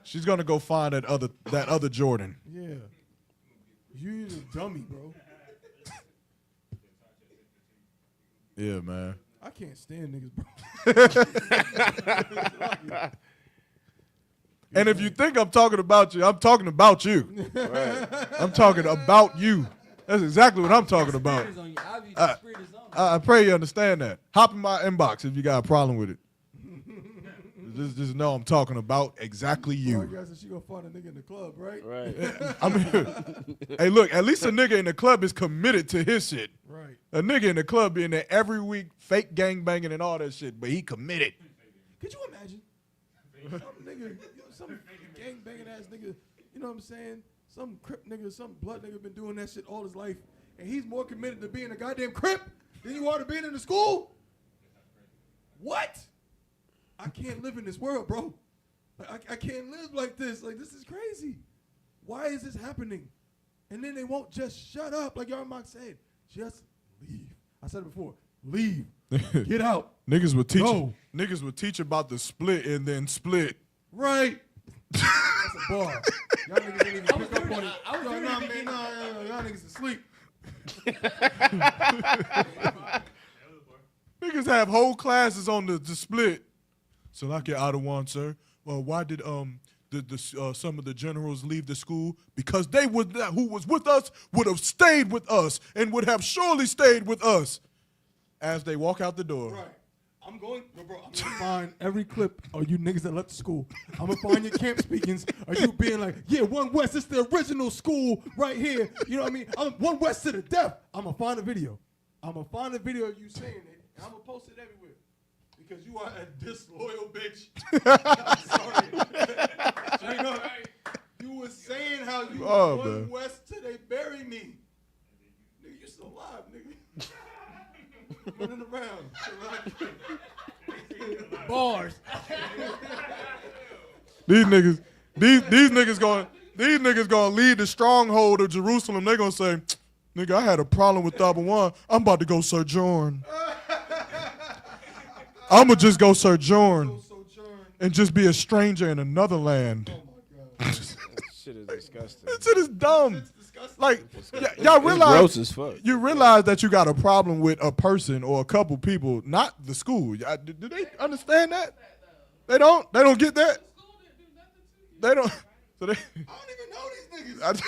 She's gonna go find that other Jordan. Yeah. You a dummy, bro. Yeah, man. I can't stand niggas, bro. And if you think I'm talking about you, I'm talking about you. Right. I'm talking about you. That's exactly what I'm talking about. I pray you understand that. Hop in my inbox if you got a problem with it. Just know I'm talking about exactly you. I guess she gonna find a nigga in the club, right? Right. I mean, hey, look, at least a nigga in the club is committed to his shit. Right. A nigga in the club being there every week, fake gang banging and all that shit, but he committed. Could you imagine? Some nigga, some gang banging ass nigga, you know what I'm saying? Some crip nigga, some blood nigga been doing that shit all his life, and he's more committed to being a goddamn crip than you are to being in the school? What? I can't live in this world, bro. Like, I can't live like this. Like, this is crazy. Why is this happening? And then they won't just shut up, like Y'all Mock said. Just leave. I said it before. Leave. Get out. Niggas would teach. Go. Niggas would teach about the split and then split. Right. That's a bar. Y'all niggas didn't even pick up on it. Y'all niggas asleep. Niggas have whole classes on the split. So like your Ottawa, sir. Well, why did some of the generals leave the school? Because they would who was with us would have stayed with us and would have surely stayed with us. As they walk out the door. Right. I'm going to find every clip of you niggas that left the school. I'm going to find your camp speakings of you being like, yeah, One West, it's the original school right here. You know what I mean? I'm One West to the death. I'm going to find a video. I'm going to find a video of you saying it, and I'm going to post it everywhere. Because you are a disloyal bitch. I'm sorry. Straight up. You were saying how you One West till they bury me. Nigga, you still alive, nigga. Running around. Bars. These niggas gonna lead the stronghold of Jerusalem. They gonna say, nigga, I had a problem with Thabawan. I'm about to go sojourn. I'ma just go sojourn and just be a stranger in another land. Oh my God. Shit is disgusting. That shit is dumb. Like, y'all realize, gross as fuck. You realize that you got a problem with a person or a couple people, not the school. Do they understand that? They don't. They don't get that. They don't. So they. I don't even know these niggas.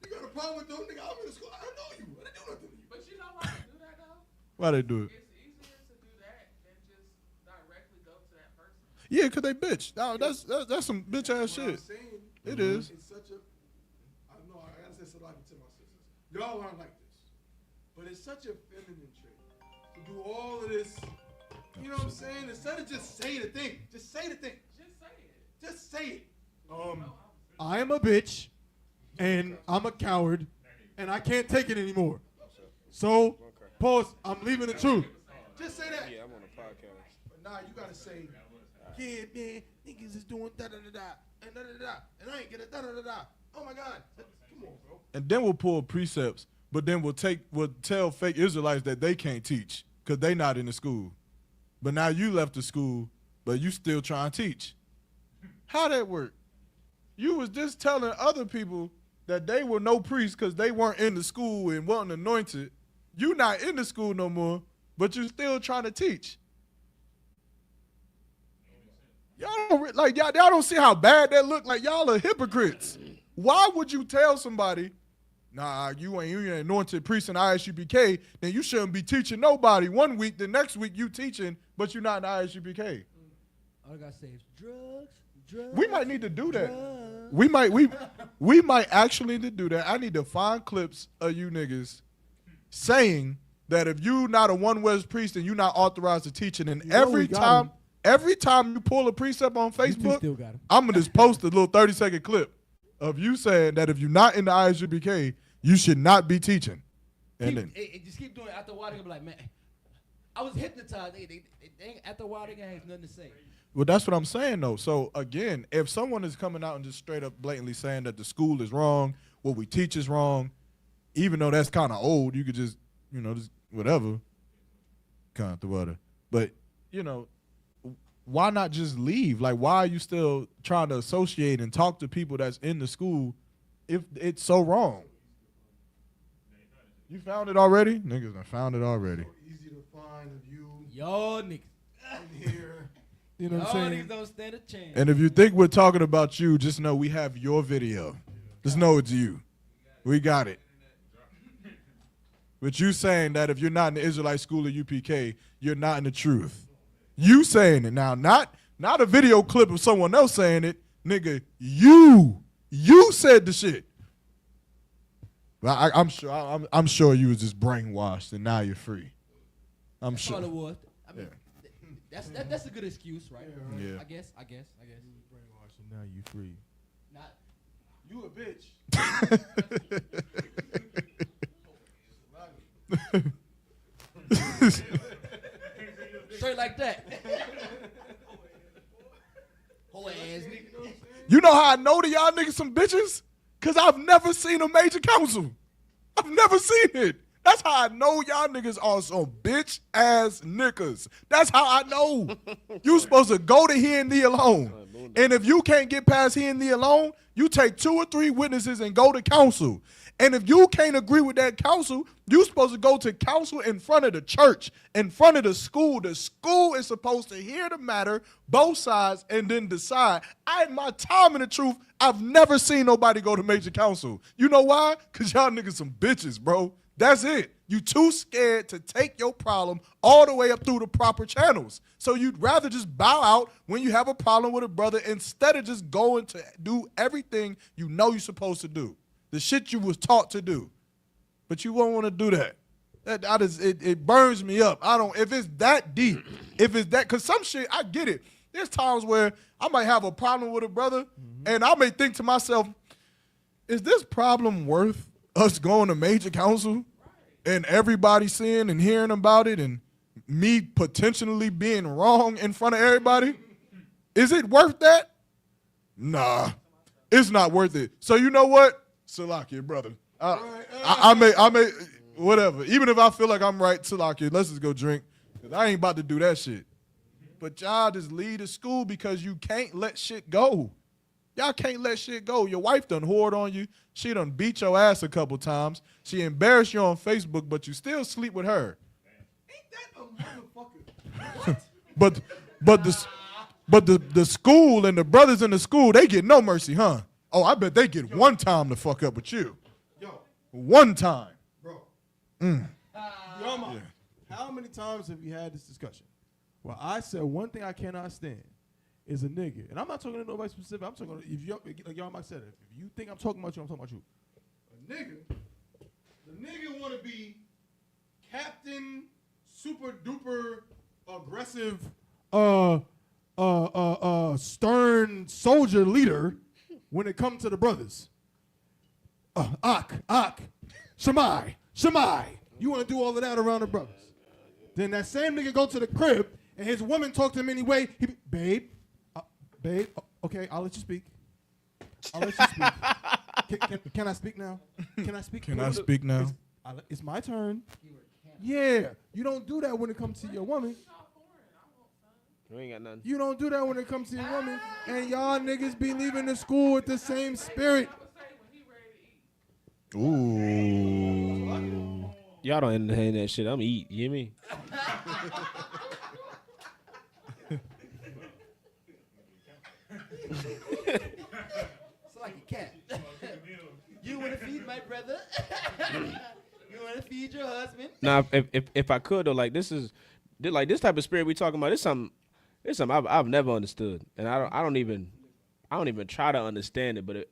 You got a problem with those niggas? I'm in the school. I don't know you. I didn't do nothing to you. But you know why they do that though? Why they do it? It's easier to do that than just directly go to that person. Yeah, cause they bitch. No, that's some bitch ass shit. It is. It's such a. I know. I gotta say something to my sisters. Y'all aren't like this, but it's such a feminine trait to do all of this. You know what I'm saying? Instead of just say the thing, just say the thing. Just say it. Just say it. I am a bitch, and I'm a coward, and I can't take it anymore. So, pause. I'm leaving the truth. Just say that. Yeah, I'm on a podcast. But nah, you gotta say, yeah, man, niggas is doing da da da da and da da da, and I ain't get a da da da da. Oh my God, come on, bro. And then we'll pull precepts, but then we'll tell fake Israelites that they can't teach because they not in the school. But now you left the school, but you still trying to teach. How that work? You was just telling other people that they were no priests because they weren't in the school and wasn't anointed. You not in the school no more, but you still trying to teach. Y'all don't see how bad that look. Like y'all are hypocrites. Why would you tell somebody, nah, you ain't anointed priest in ISUPK, then you shouldn't be teaching nobody one week, the next week you teaching, but you're not in ISUPK. All I gotta say is drugs. We might need to do that. Drugs. We might actually need to do that. I need to find clips of you niggas saying that if you not a One West priest and you not authorized to teach it, and every time you pull a precept on Facebook, I'm gonna just post a little 30-second clip of you saying that if you're not in the ISUPK, you should not be teaching. And Just keep doing it. After a while, they're gonna be like, man, I was hypnotized. After a while, they have nothing to say. Well, that's what I'm saying, though. So, again, if someone is coming out and just straight up blatantly saying that the school is wrong, what we teach is wrong, even though that's kind of old, you could just, just whatever, kind of the water. But, why not just leave? Like, why are you still trying to associate and talk to people that's in the school if it's so wrong? You found it already? Niggas done found it already. So easy to find of you. Y'all niggas. In here. You know what I'm saying? Y'all niggas don't stand a chance. And if you think we're talking about you, just know we have your video. Just know it's you. We got it. But you saying that if you're not in the Israelite school of UPK, you're not in the truth. You saying it now, not a video clip of someone else saying it, nigga. You said the shit. But I'm sure you was just brainwashed and now you're free. I'm That's sure. all it was. I mean, that's a good excuse, right? Yeah. I guess. Brainwashed and now you free. Not. You a bitch. Straight like that. Whole ass nigga. You know how I know that y'all niggas some bitches? Cause I've never seen a major council. I've never seen it. That's how I know y'all niggas are some bitch ass niggas. That's how I know. You supposed to go to hear and thee alone. And if you can't get past hear and thee alone, you take 2 or 3 witnesses and go to council. And if you can't agree with that council, you supposed to go to council in front of the church, in front of the school. The school is supposed to hear the matter, both sides, and then decide. In my time in the truth, I've never seen nobody go to major council. You know why? Because y'all niggas some bitches, bro. That's it. You too scared to take your problem all the way up through the proper channels. So you'd rather just bow out when you have a problem with a brother instead of just going to do everything you know you're supposed to do. The shit you was taught to do. But you won't want to do that. It burns me up. If it's that deep, because some shit, I get it. There's times where I might have a problem with a brother, and I may think to myself, is this problem worth us going to major council and everybody seeing and hearing about it and me potentially being wrong in front of everybody? Is it worth that? Nah, it's not worth it. So you know what? Salakia, brother. I may, whatever. Even if I feel like I'm right, Salakia, let's just go drink. Cause I ain't about to do that shit. But y'all just leave the school because you can't let shit go. Y'all can't let shit go. Your wife done whored on you. She done beat your ass a couple times. She embarrassed you on Facebook, but you still sleep with her. Ain't that a motherfucker? But the school and the brothers in the school, they get no mercy, huh? Oh, I bet they get one time to fuck up with you. Yo, one time. bro. Mm. How many times have you had this discussion? Well, I said one thing I cannot stand is a nigga, and I'm not talking to nobody specific. I'm talking like y'all might said it. If you think I'm talking about you, I'm talking about you. The nigga want to be captain, super duper aggressive, stern soldier leader when it comes to the brothers. Ak, Shemai. You want to do all of that around the brothers. Then that same nigga go to the crib and his woman talk to him anyway. He be, babe, okay, I'll let you speak. Can I speak now? Can I speak? Can I speak now? It's my turn. Yeah, you don't do that when it comes to your woman. You ain't got nothing. You don't do that when it comes to your woman. And y'all niggas be leaving the school with the same spirit. Ooh. Y'all don't entertain that shit. I'm eat. You hear me? It's like a cat. You want to feed my brother? You want to feed your husband? Now, if I could though, like this type of spirit we talking about. It's something I've never understood, and I don't even try to understand it. But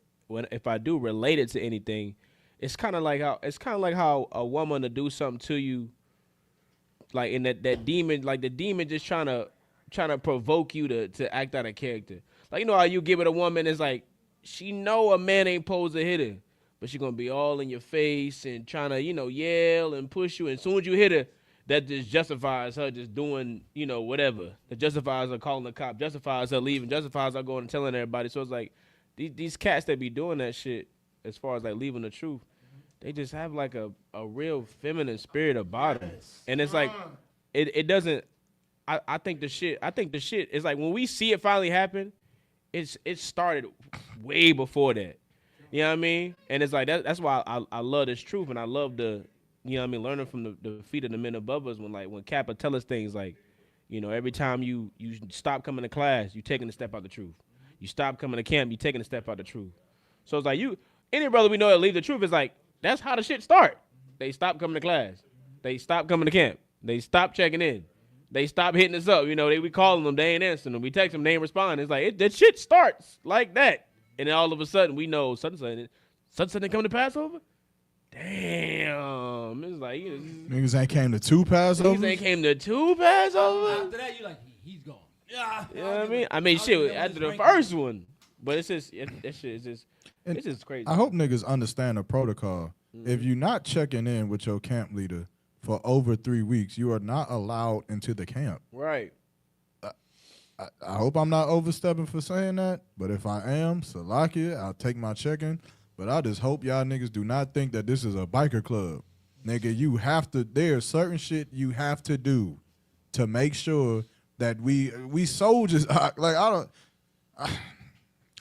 if I do relate it to anything, it's kind of like how a woman to do something to you, like in that demon, like the demon just trying to provoke you to act out of character. Like, you know how you give it a woman, it's like she know a man ain't supposed to hit her, but she gonna be all in your face and trying to, yell and push you. And as soon as you hit her, that just justifies her just doing, whatever. That justifies her calling the cop, justifies her leaving, justifies her going and telling everybody. So it's like these cats that be doing that shit, as far as like leaving the truth, they just have like a real feminine spirit about them. And it's like it doesn't. I think the shit is like when we see it finally happen, it started way before that. You know what I mean? And it's like that's why I love this truth, and I love learning from the feet of the men above us when Kappa tell us things like, every time you stop coming to class, you taking a step out the truth. You stop coming to camp, you taking a step out the truth. So it's like any brother we know that leave the truth is like, that's how the shit start. They stop coming to class. They stop coming to camp. They stop checking in. They stop hitting us up. You know, we calling them, they ain't answering them. We text them, they ain't responding. It's like, that shit starts like that. And then all of a sudden, we know suddenly they coming to Passover? Damn. It's like, niggas ain't came to 2 Passovers? Niggas ain't came to 2 Passovers? After that, you like, he's gone. Yeah. You know what I mean? I mean, shit, after the first one. But it's just, that shit is just, it's just crazy. I hope niggas understand the protocol. If you're not checking in with your camp leader for over 3 weeks, you are not allowed into the camp. Right. I hope I'm not overstepping for saying that, but if I am, Salakia, I'll take my check-in. But I just hope y'all niggas do not think that this is a biker club. Nigga, you have to, there's certain shit you have to do to make sure that we soldiers, like, I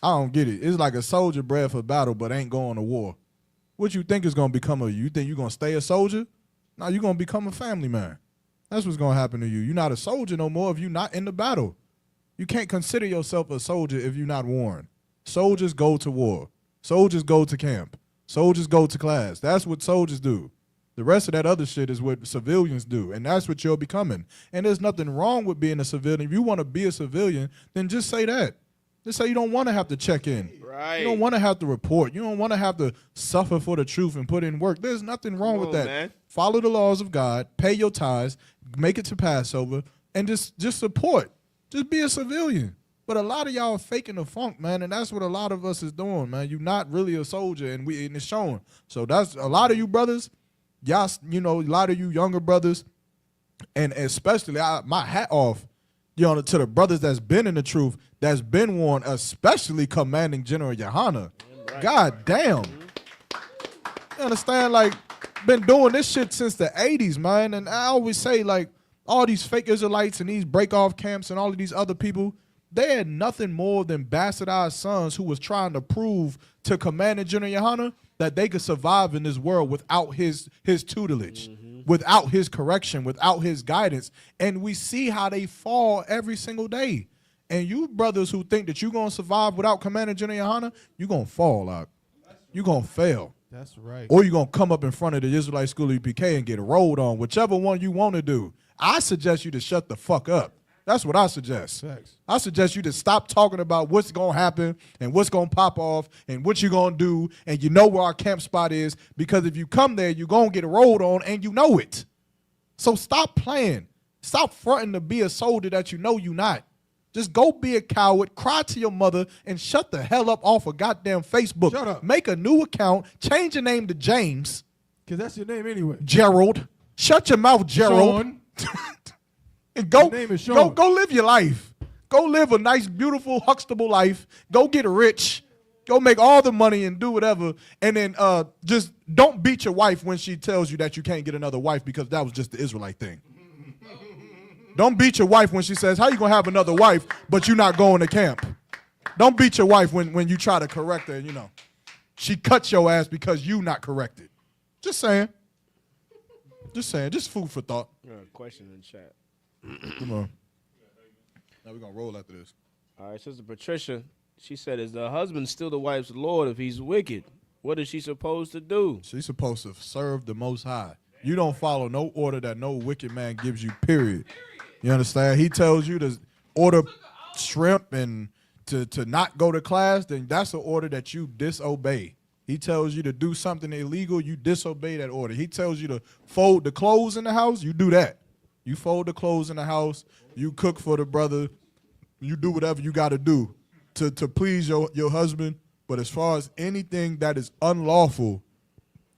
don't get it. It's like a soldier bred for battle but ain't going to war. What you think is going to become of you? You think you're going to stay a soldier? No, you're going to become a family man. That's what's going to happen to you. You're not a soldier no more if you're not in the battle. You can't consider yourself a soldier if you're not warned. Soldiers go to war. Soldiers go to camp. Soldiers go to class. That's what soldiers do. The rest of that other shit is what civilians do, and that's what you're becoming. And there's nothing wrong with being a civilian. If you want to be a civilian, then just say that. Just say you don't want to have to check in. Right. You don't want to have to report. You don't want to have to suffer for the truth and put in work. There's nothing wrong with that. Man. Follow the laws of God, pay your tithes, make it to Passover, and just support. Just be a civilian. But a lot of y'all are faking the funk, man, and that's what a lot of us is doing, man. You're not really a soldier, and it's showing. So that's a lot of you brothers, y'all, you know, a lot of you younger brothers, and especially my hat off, you know, to the brothers that's been in the truth, that's been warned, especially Commanding General Yohana. Right. God damn. You understand? Like, been doing this shit since the 80s, man. And I always say, like, all these fake Israelites and these break-off camps and all of these other people, they had nothing more than bastardized sons who was trying to prove to Commander General Yohana that they could survive in this world without his tutelage, without his correction, without his guidance. And we see how they fall every single day. And you brothers who think that you're going to survive without Commander General Yohana, you're going to fall out. You're going to fail. That's right. Or you're going to come up in front of the Israelite School of PK and get rolled on, whichever one you want to do. I suggest you to shut the fuck up. That's what I suggest. Thanks. I suggest you to stop talking about what's going to happen and what's going to pop off and what you're going to do, and you know where our camp spot is, because if you come there, you're going to get rolled on, and you know it. So stop playing. Stop fronting to be a soldier that you know you're not. Just go be a coward, cry to your mother, and shut the hell up off of goddamn Facebook. Shut up. Make a new account, change your name to James. Because that's your name anyway. Gerald. Shut your mouth, Gerald. Sean. And go, Your name is Sean. go live your life. Go live a nice, beautiful, huckstable life. Go get rich. Go make all the money and do whatever. And then just don't beat your wife when she tells you that you can't get another wife, because that was just the Israelite thing. Don't beat your wife when she says, how you going to have another wife, but you're not going to camp? Don't beat your wife when you try to correct her, you know. She cuts your ass because you not corrected. Just saying. Just saying. Just food for thought. Question in the chat. Come on. Now we're going to roll after this. All right, Sister Patricia, she said, is the husband still the wife's Lord if he's wicked? What is she supposed to do? She's supposed to serve the Most High. You don't follow no order that no wicked man gives you, period. You understand? He tells you to order shrimp and to not go to class, then that's an order that you disobey. He tells you to do something illegal, you disobey that order. He tells you to fold the clothes in the house, you do that. You fold the clothes in the house, you cook for the brother, you do whatever you got to do to please your husband. But as far as anything that is unlawful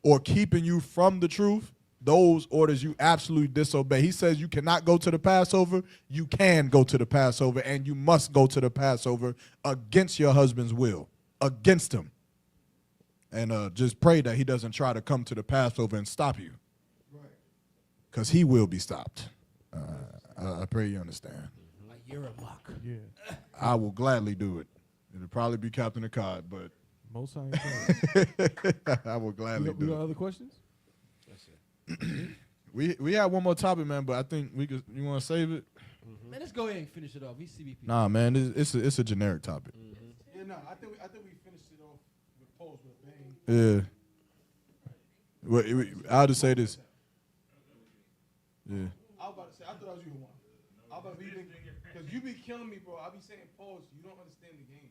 or keeping you from the truth, those orders you absolutely disobey. He says you cannot go to the Passover. You can go to the Passover, and you must go to the Passover against your husband's will, against him. And just pray that he doesn't try to come to the Passover and stop you, because he will be stopped. I pray you understand. You're a mock. Yeah. I will gladly do it. It'll probably be Captain Akkad, but Most High. I will gladly We do got it. other questions? We have one more topic, man, but I think you want to save it? Man, let's go ahead and finish it off. He's CBP. Nah, man, it's a generic topic. Yeah, no, I think we finished it off with Yeah. Well, I'll just say this. Yeah. I was about to say, I thought that was you, Juan. I was about to be because you be killing me, bro. I be saying pause. You don't understand the game.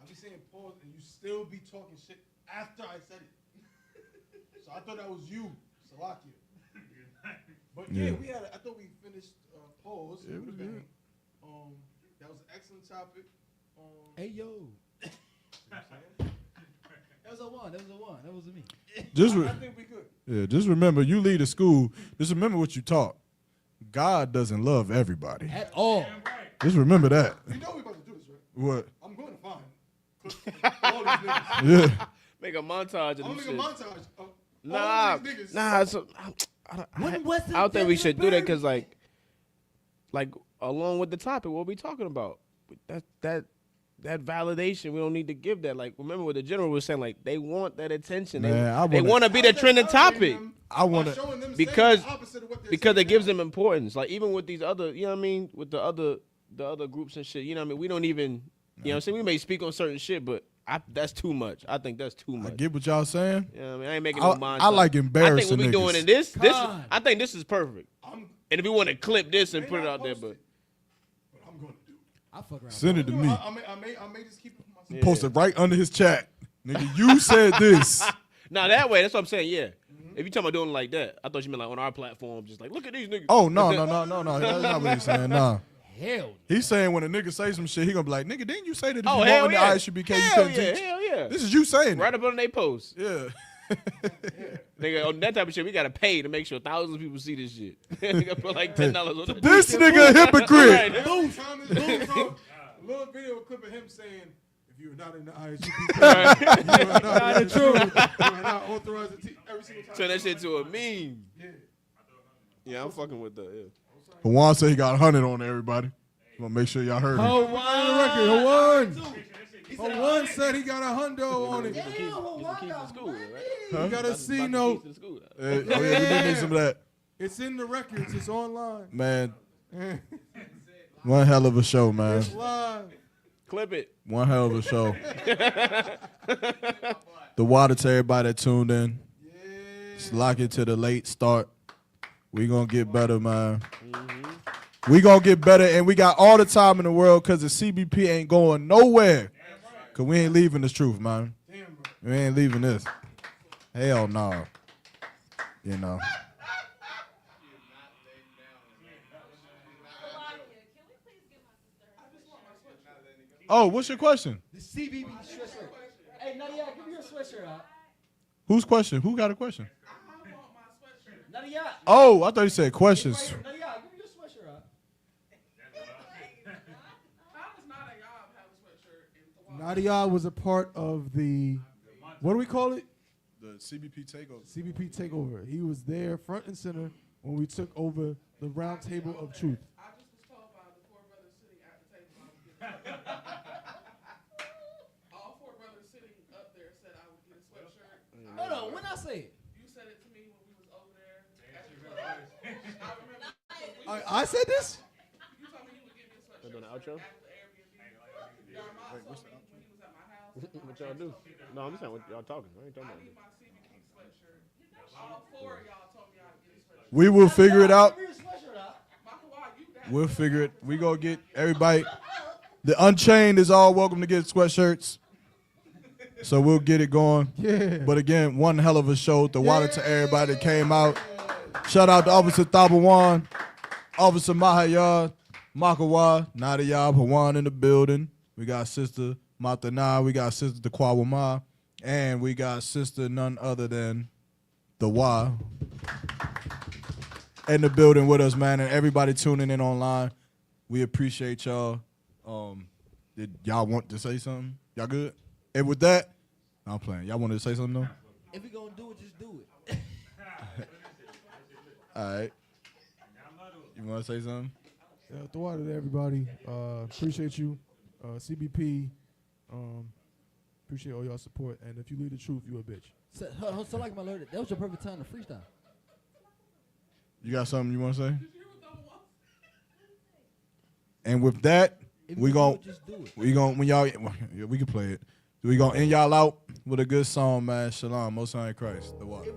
I be saying pause, and you still be talking shit after I said it. So I thought that was you, Salakia. But yeah, I thought we finished pause. Yeah, it was good. That was an excellent topic. Hey yo. That was a one. That wasn't me. I think we could. Yeah, just remember, you lead a school. Just remember what you taught. God doesn't love everybody. At all. Just remember that. You know we about to do this, right? What? I'm going to find all these niggas. Yeah. Make a montage of I'm this gonna make shit. a montage of Nah, all these niggas. nah. So, I don't think we should do that because, like, along with the topic, what we talking about? That validation, we don't need to give that. Like, remember what the general was saying? Like, they want that attention. Man, they want to be the trending topic I want to. because it gives them importance. Like, even with these other, you know what I mean, with the other groups and shit. You know what I mean? We don't even, you know what I'm saying? We may speak on certain shit, but that's too much. I think that's too much. I get what y'all saying. You know what I mean? I ain't making no mind. I like embarrassing I think what we doing niggas. in this I think this is perfect. And if we want to clip this and put it out there, but I'm going to do it. I fuck around. Send it to me. I may just keep it for myself. Post it right under his chat. Nigga, you said this. now that way, that's what I'm saying. Yeah. If you talking about doing it like that, I thought you meant like on our platform, just like look at these niggas. Oh, no. That's not what he's saying. Nah. Hell. He's saying when a nigga say some shit, he gonna be like, nigga, didn't you say that if Oh, you hell want in yeah. the ISUBK, you Hell couldn't yeah, teach? hell yeah. This is you saying Right it. up on their post. Yeah. Nigga, on that type of shit, we gotta pay to make sure thousands of people see this shit. Nigga put like $10 on that. This nigga a hypocrite. Right. Boom. A little video clip of him saying, if you are not in the ISUP, you are not in the truth. You are not authorized to teach every single time. Turn that shit to a meme. Yeah, I'm fucking with that. Yeah. But Juan said he got 100 on everybody. Gonna make sure y'all heard him. One said he got a hundo on it. You can keep the school, right? You got a C note. Oh yeah, we did need some of that. It's in the records. It's online. Man, one hell of a show, man. It's live. Clip it. One hell of a show. The water to everybody that tuned in. Just lock it to the late start. We gonna get better, man. We gonna get better, and we got all the time in the world because the CBP ain't going nowhere. Cause we ain't leaving this truth, man. We ain't leaving this. Hell no. You know. Oh, what's your question? The CBB sweatshirt. Hey, Nadia, give me your sweatshirt out. Whose question? Who got a question? Nadia. Oh, I thought you said questions. Nadia, give me your sweatshirt out. Nadia was a part of the, what do we call it? The CBP takeover. CBP takeover. He was there front and center when we took over the round table of truth. I just was told by the four brothers sitting at the table I would get a sweatshirt. All four brothers sitting up there said I would get a sweatshirt. Hold on, when I say it? You said it to me when we was over there at the club. I remember. I said this? You told me you would give me a sweatshirt. Doing the outro? After the Airbnb. Your mom told me when he was at my house. What y'all do? No, I'm just saying what y'all talking. I ain't talking I about need it. my CBP sweatshirt. All four of y'all told me I'd get a sweatshirt. We will figure it out. Give me your sweatshirt out. Maqawah, you that. We'll figure it. We gonna get everybody. The Unchained is all welcome to get sweatshirts. So we'll get it going. Yeah. But again, one hell of a show. The water to everybody that came out. Shout out to Officer Thabawan, Officer Mahayad, Maqawah, Nadiyab, Hawan in the building. We got Sister Matana. We got Sister Maqawah Ma. And we got Sister none other than the Wa in the building with us, man. And everybody tuning in online. We appreciate y'all. Did y'all want to say something? Y'all good? And with that, I'm playing. Y'all wanted to say something though? If we gonna do it, just do it. All right. You want to say something? Throw out to everybody. Appreciate you. CBP. Appreciate all y'all support. And if you lead the truth, you a bitch. So like my lord, that was your perfect time to freestyle. You got something you want to say? And with that, If we you gon' do it, just do it. when y'all, yeah, we can play it. We gonna end y'all out with a good song, man. Shalom, Most High in Christ. The water.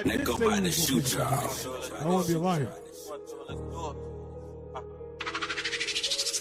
Let go by the shoot y'all. I don't want to be a liar.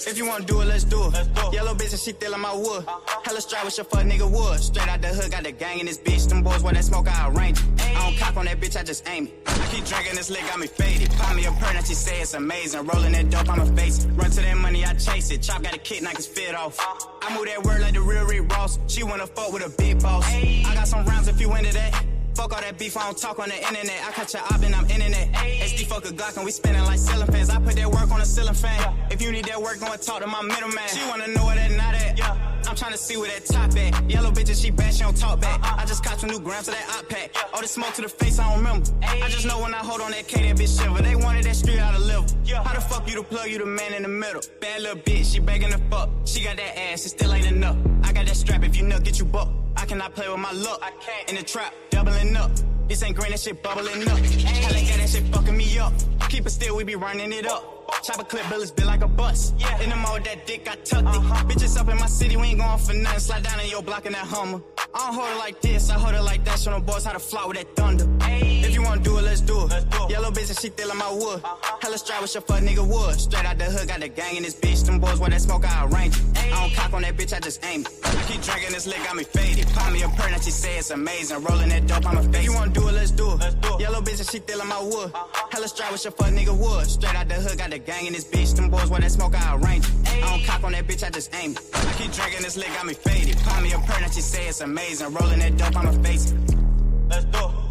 If you wanna do it, let's do it. Yellow bitch and she feeling my wood. Hella strap with your fuck nigga wood. Straight out the hood, got the gang in this bitch. Them boys where that smoke, I arrange it. I don't cock on that bitch, I just aim it. I keep drinking this lick, got me faded. Pop me a perk, and she say it's amazing. Rolling that dope on my face. Run to that money, I chase it. Chop got a kid, knock his fit off. I move that word like the real Rick Ross. She wanna fuck with a big boss. I got some rounds if you into that. Fuck all that beef, I don't talk on the internet. I catch your op and I'm internet. SD fuck a Glock and we spinning like ceiling fans. I put that work on a ceiling fan. If you need that work, go and talk to my middleman. She wanna know where that not at. I'm tryna see where that top at. Yellow bitches, she bad, she don't talk back. I just caught 2 new grams of that op pack. All this smoke to the face, I don't remember. I just know when I hold on that K, that bitch shiver. They wanted that street out of liver. How the fuck you the plug, you the man in the middle? Bad little bitch, she begging the fuck. She got that ass, it still ain't enough. I got that strap, if you nut, get you buck. I cannot play with my luck. I can't. In the trap, doubling up. This ain't green, that shit bubbling up. Hell ain't got that shit fucking me up. Keep it still, we be running it up. Chopper clip bullets bit like a bus. In the mall, that dick, I tucked it. Bitches up in my city, we ain't going for nothing. Slide down in your block in that Hummer. I don't hold it like this, I hold it like that. Show them boys how to fly with that thunder. If you wanna do it, let's do it. Yellow bitch and she feeling my wood. Hella strap with your fuck nigga wood. Straight out the hood, got the gang in this bitch. Them boys where that smoke, I arrange it. I don't cock on that bitch, I just aim it. I keep drinking this lick, got me faded. Pop me a perk, and she say it's amazing. Rolling that dope on my face. If you wanna do it, let's do it. Yellow bitch and she feeling my wood. Hella strap with your fuck nigga wood. Straight out the hood, got the gang in this bitch. Them boys where that smoke, I arrange it. I don't cock on that bitch, I just aim it. I keep drinking this lick, got me faded. Pop me a perk, and she say it's amazing. Rolling that dope on my face. Let's do it.